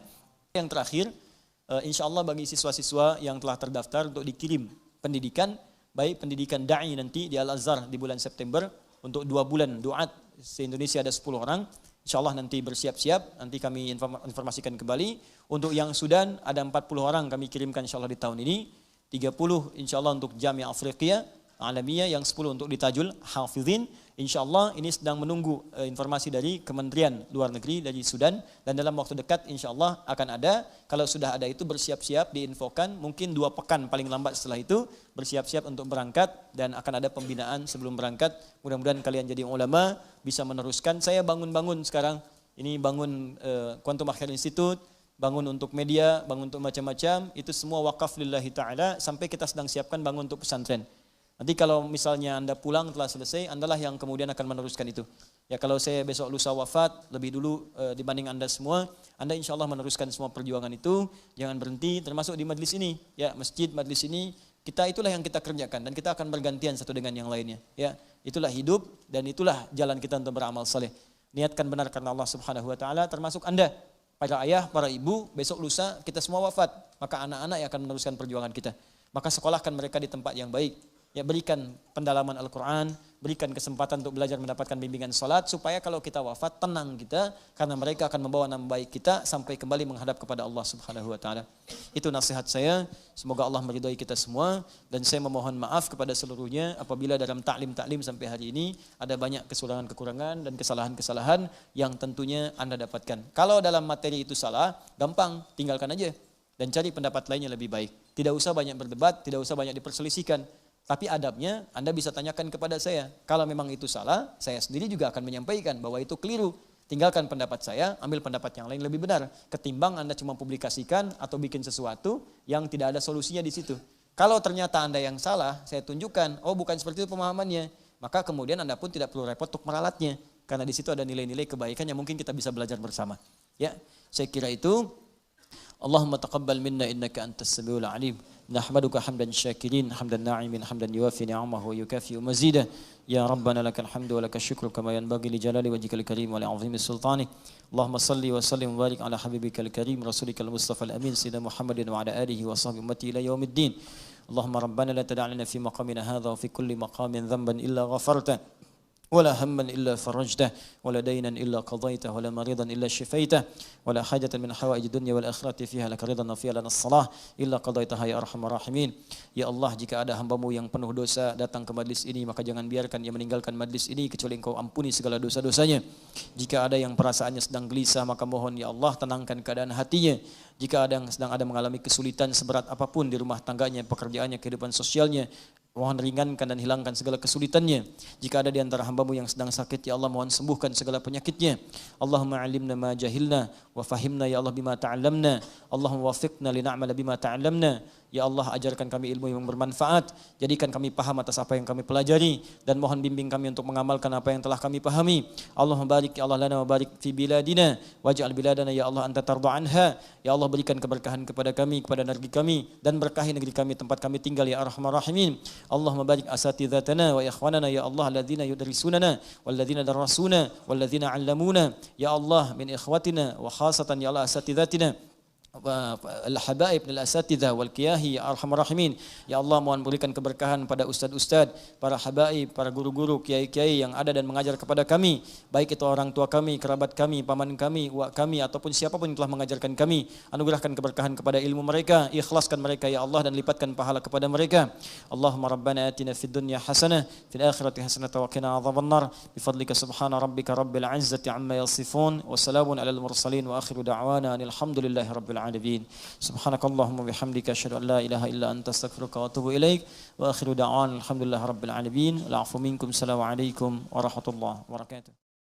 Yang terakhir, insyaallah bagi siswa-siswa yang telah terdaftar untuk dikirim pendidikan, baik pendidikan da'i nanti di Al-Azhar di bulan September untuk 2 bulan duat se-Indonesia ada 10 orang. InsyaAllah nanti bersiap-siap, nanti kami informasikan kembali. Untuk yang Sudan ada 40 orang kami kirimkan insyaAllah di tahun ini. 30 insyaAllah untuk Jami'ah Afriqiyah Alamiyah, yang 10 untuk di Tajul Hafizin, Insya Allah ini sedang menunggu informasi dari Kementerian Luar Negeri dari Sudan, dan dalam waktu dekat insya Allah akan ada. Kalau sudah ada itu bersiap-siap, diinfokan, mungkin 2 pekan paling lambat setelah itu bersiap-siap untuk berangkat, dan akan ada pembinaan sebelum berangkat. Mudah-mudahan kalian jadi ulama, bisa meneruskan. Saya bangun-bangun sekarang, ini bangun Quantum Akhir Institute, bangun untuk media, bangun untuk macam-macam, itu semua wakaf lillahi ta'ala, sampai kita sedang siapkan bangun untuk pesantren. Nanti kalau misalnya Anda pulang telah selesai, Andalah yang kemudian akan meneruskan itu. Ya kalau saya besok lusa wafat, lebih dulu dibanding Anda semua, Anda insya Allah meneruskan semua perjuangan itu, jangan berhenti, termasuk di majlis ini. Ya masjid, majlis ini, itulah yang kita kerjakan, dan kita akan bergantian satu dengan yang lainnya. Ya itulah hidup, dan itulah jalan kita untuk beramal saleh. Niatkan benar karena Allah Subhanahu Wa Taala, termasuk Anda, para ayah, para ibu, besok lusa kita semua wafat, maka anak-anak yang akan meneruskan perjuangan kita. Maka sekolahkan mereka di tempat yang baik. Ya berikan pendalaman Al-Quran, berikan kesempatan untuk belajar mendapatkan bimbingan salat, supaya kalau kita wafat tenang kita, karena mereka akan membawa nama baik kita sampai kembali menghadap kepada Allah Subhanahu Wa Taala. Itu nasihat saya, semoga Allah meridhai kita semua, dan saya memohon maaf kepada seluruhnya apabila dalam taklim sampai hari ini ada banyak kekurangan dan kesalahan-kesalahan yang tentunya Anda dapatkan. Kalau dalam materi itu salah, gampang, tinggalkan aja dan cari pendapat lainnya lebih baik. Tidak usah banyak berdebat, tidak usah banyak diperselisihkan. Tapi adabnya Anda bisa tanyakan kepada saya. Kalau memang itu salah, saya sendiri juga akan menyampaikan bahwa itu keliru. Tinggalkan pendapat saya, ambil pendapat yang lain lebih benar. Ketimbang Anda cuma publikasikan atau bikin sesuatu yang tidak ada solusinya di situ. Kalau ternyata Anda yang salah, saya tunjukkan, oh bukan seperti itu pemahamannya. Maka kemudian Anda pun tidak perlu repot untuk meralatnya. Karena di situ ada nilai-nilai kebaikan yang mungkin kita bisa belajar bersama. Ya, saya kira itu. Allahumma taqabbal minna innaka antas samiul alim. نحمدك حمدا شاكرين حمدا ناعمين حمدا يوافي نعمه ويكافئ مزيده يا ربنا لك الحمد ولك الشكر كما ينبغي لجلال وجهك الكريم ولعظيم سلطانك اللهم صل وسلم وبارك على حبيبك الكريم رسولك المصطفى الامين سيدنا محمد وعلى اله وصحبه امته الى يوم الدين اللهم ربنا لا تدع لنا في مقامنا هذا وفي كل مقام ذنبا الا غفرته ولا هما إلا فرجته ولا دينا إلا قضيته ولا مريضا إلا شفيته ولا حاجة من حوائج الدنيا والآخرة فيها لك رضا وفيها لنا الصلاة إلا قضيتها يا أرحم الراحمين. Ya Allah, jika ada hambamu yang penuh dosa datang ke majlis ini, maka jangan biarkan ia meninggalkan majlis ini kecuali Engkau ampuni segala dosa-dosanya. Jika ada yang perasaannya sedang gelisah, maka mohon ya Allah tenangkan keadaan hatinya. Jika ada yang sedang mengalami kesulitan seberat apapun di rumah tangganya, pekerjaannya, kehidupan sosialnya, mohon ringankan dan hilangkan segala kesulitannya. Jika ada di antara hambamu yang sedang sakit, ya Allah mohon sembuhkan segala penyakitnya. Allahumma alimna ma jahilna wa fahimna ya Allah bima ta'allamna. Allahumma wafiqna li na'mala bima ta'allamna. Ya Allah, ajarkan kami ilmu yang bermanfaat, jadikan kami paham atas apa yang kami pelajari, dan mohon bimbing kami untuk mengamalkan apa yang telah kami pahami. Allahumma barik ya Allah lana wa barik fi biladina waj'al biladana ya Allah anta tarda anha. Ya Allah, berikan keberkahan kepada kami, kepada negeri kami, dan berkahi negeri kami tempat kami tinggal ya arhamar rahimin. Allahumma barik asatidzatana wa ikhwanana ya Allah alladzina yudrisunana walladzina darasuna walladzina 'allamuna ya Allah min ikhwatina wa khasatan ya Allah asatidzatina al-habaib al-asatidzah wal kiyahi ya arhamar rahimin. Ya Allah, mohon berikan keberkahan pada ustaz-ustaz, para habaib, para guru-guru, kiai-kiai yang ada dan mengajar kepada kami, baik itu orang tua kami, kerabat kami, paman kami, uak kami, ataupun siapapun yang telah mengajarkan kami. Anugerahkan keberkahan kepada ilmu mereka, ikhlaskan mereka ya Allah, dan lipatkan pahala kepada mereka. Allahumma rabbana atina fid dunya hasanah fil akhirati hasanah wa qina adzabannar bifadlika subhana rabbika rabbil izzati amma yasifun wa salamun alal mursalin wa akhiru da'wana alhamdulillahi rabbil العالمين سبحانك اللهم وبحمدك أشهد أن لا إله إلا أنت أستغفرك وأتوب إليك وآخر دعوانا الحمد لله رب العالمين العفو منكم السلام عليكم ورحمة الله وبركاته.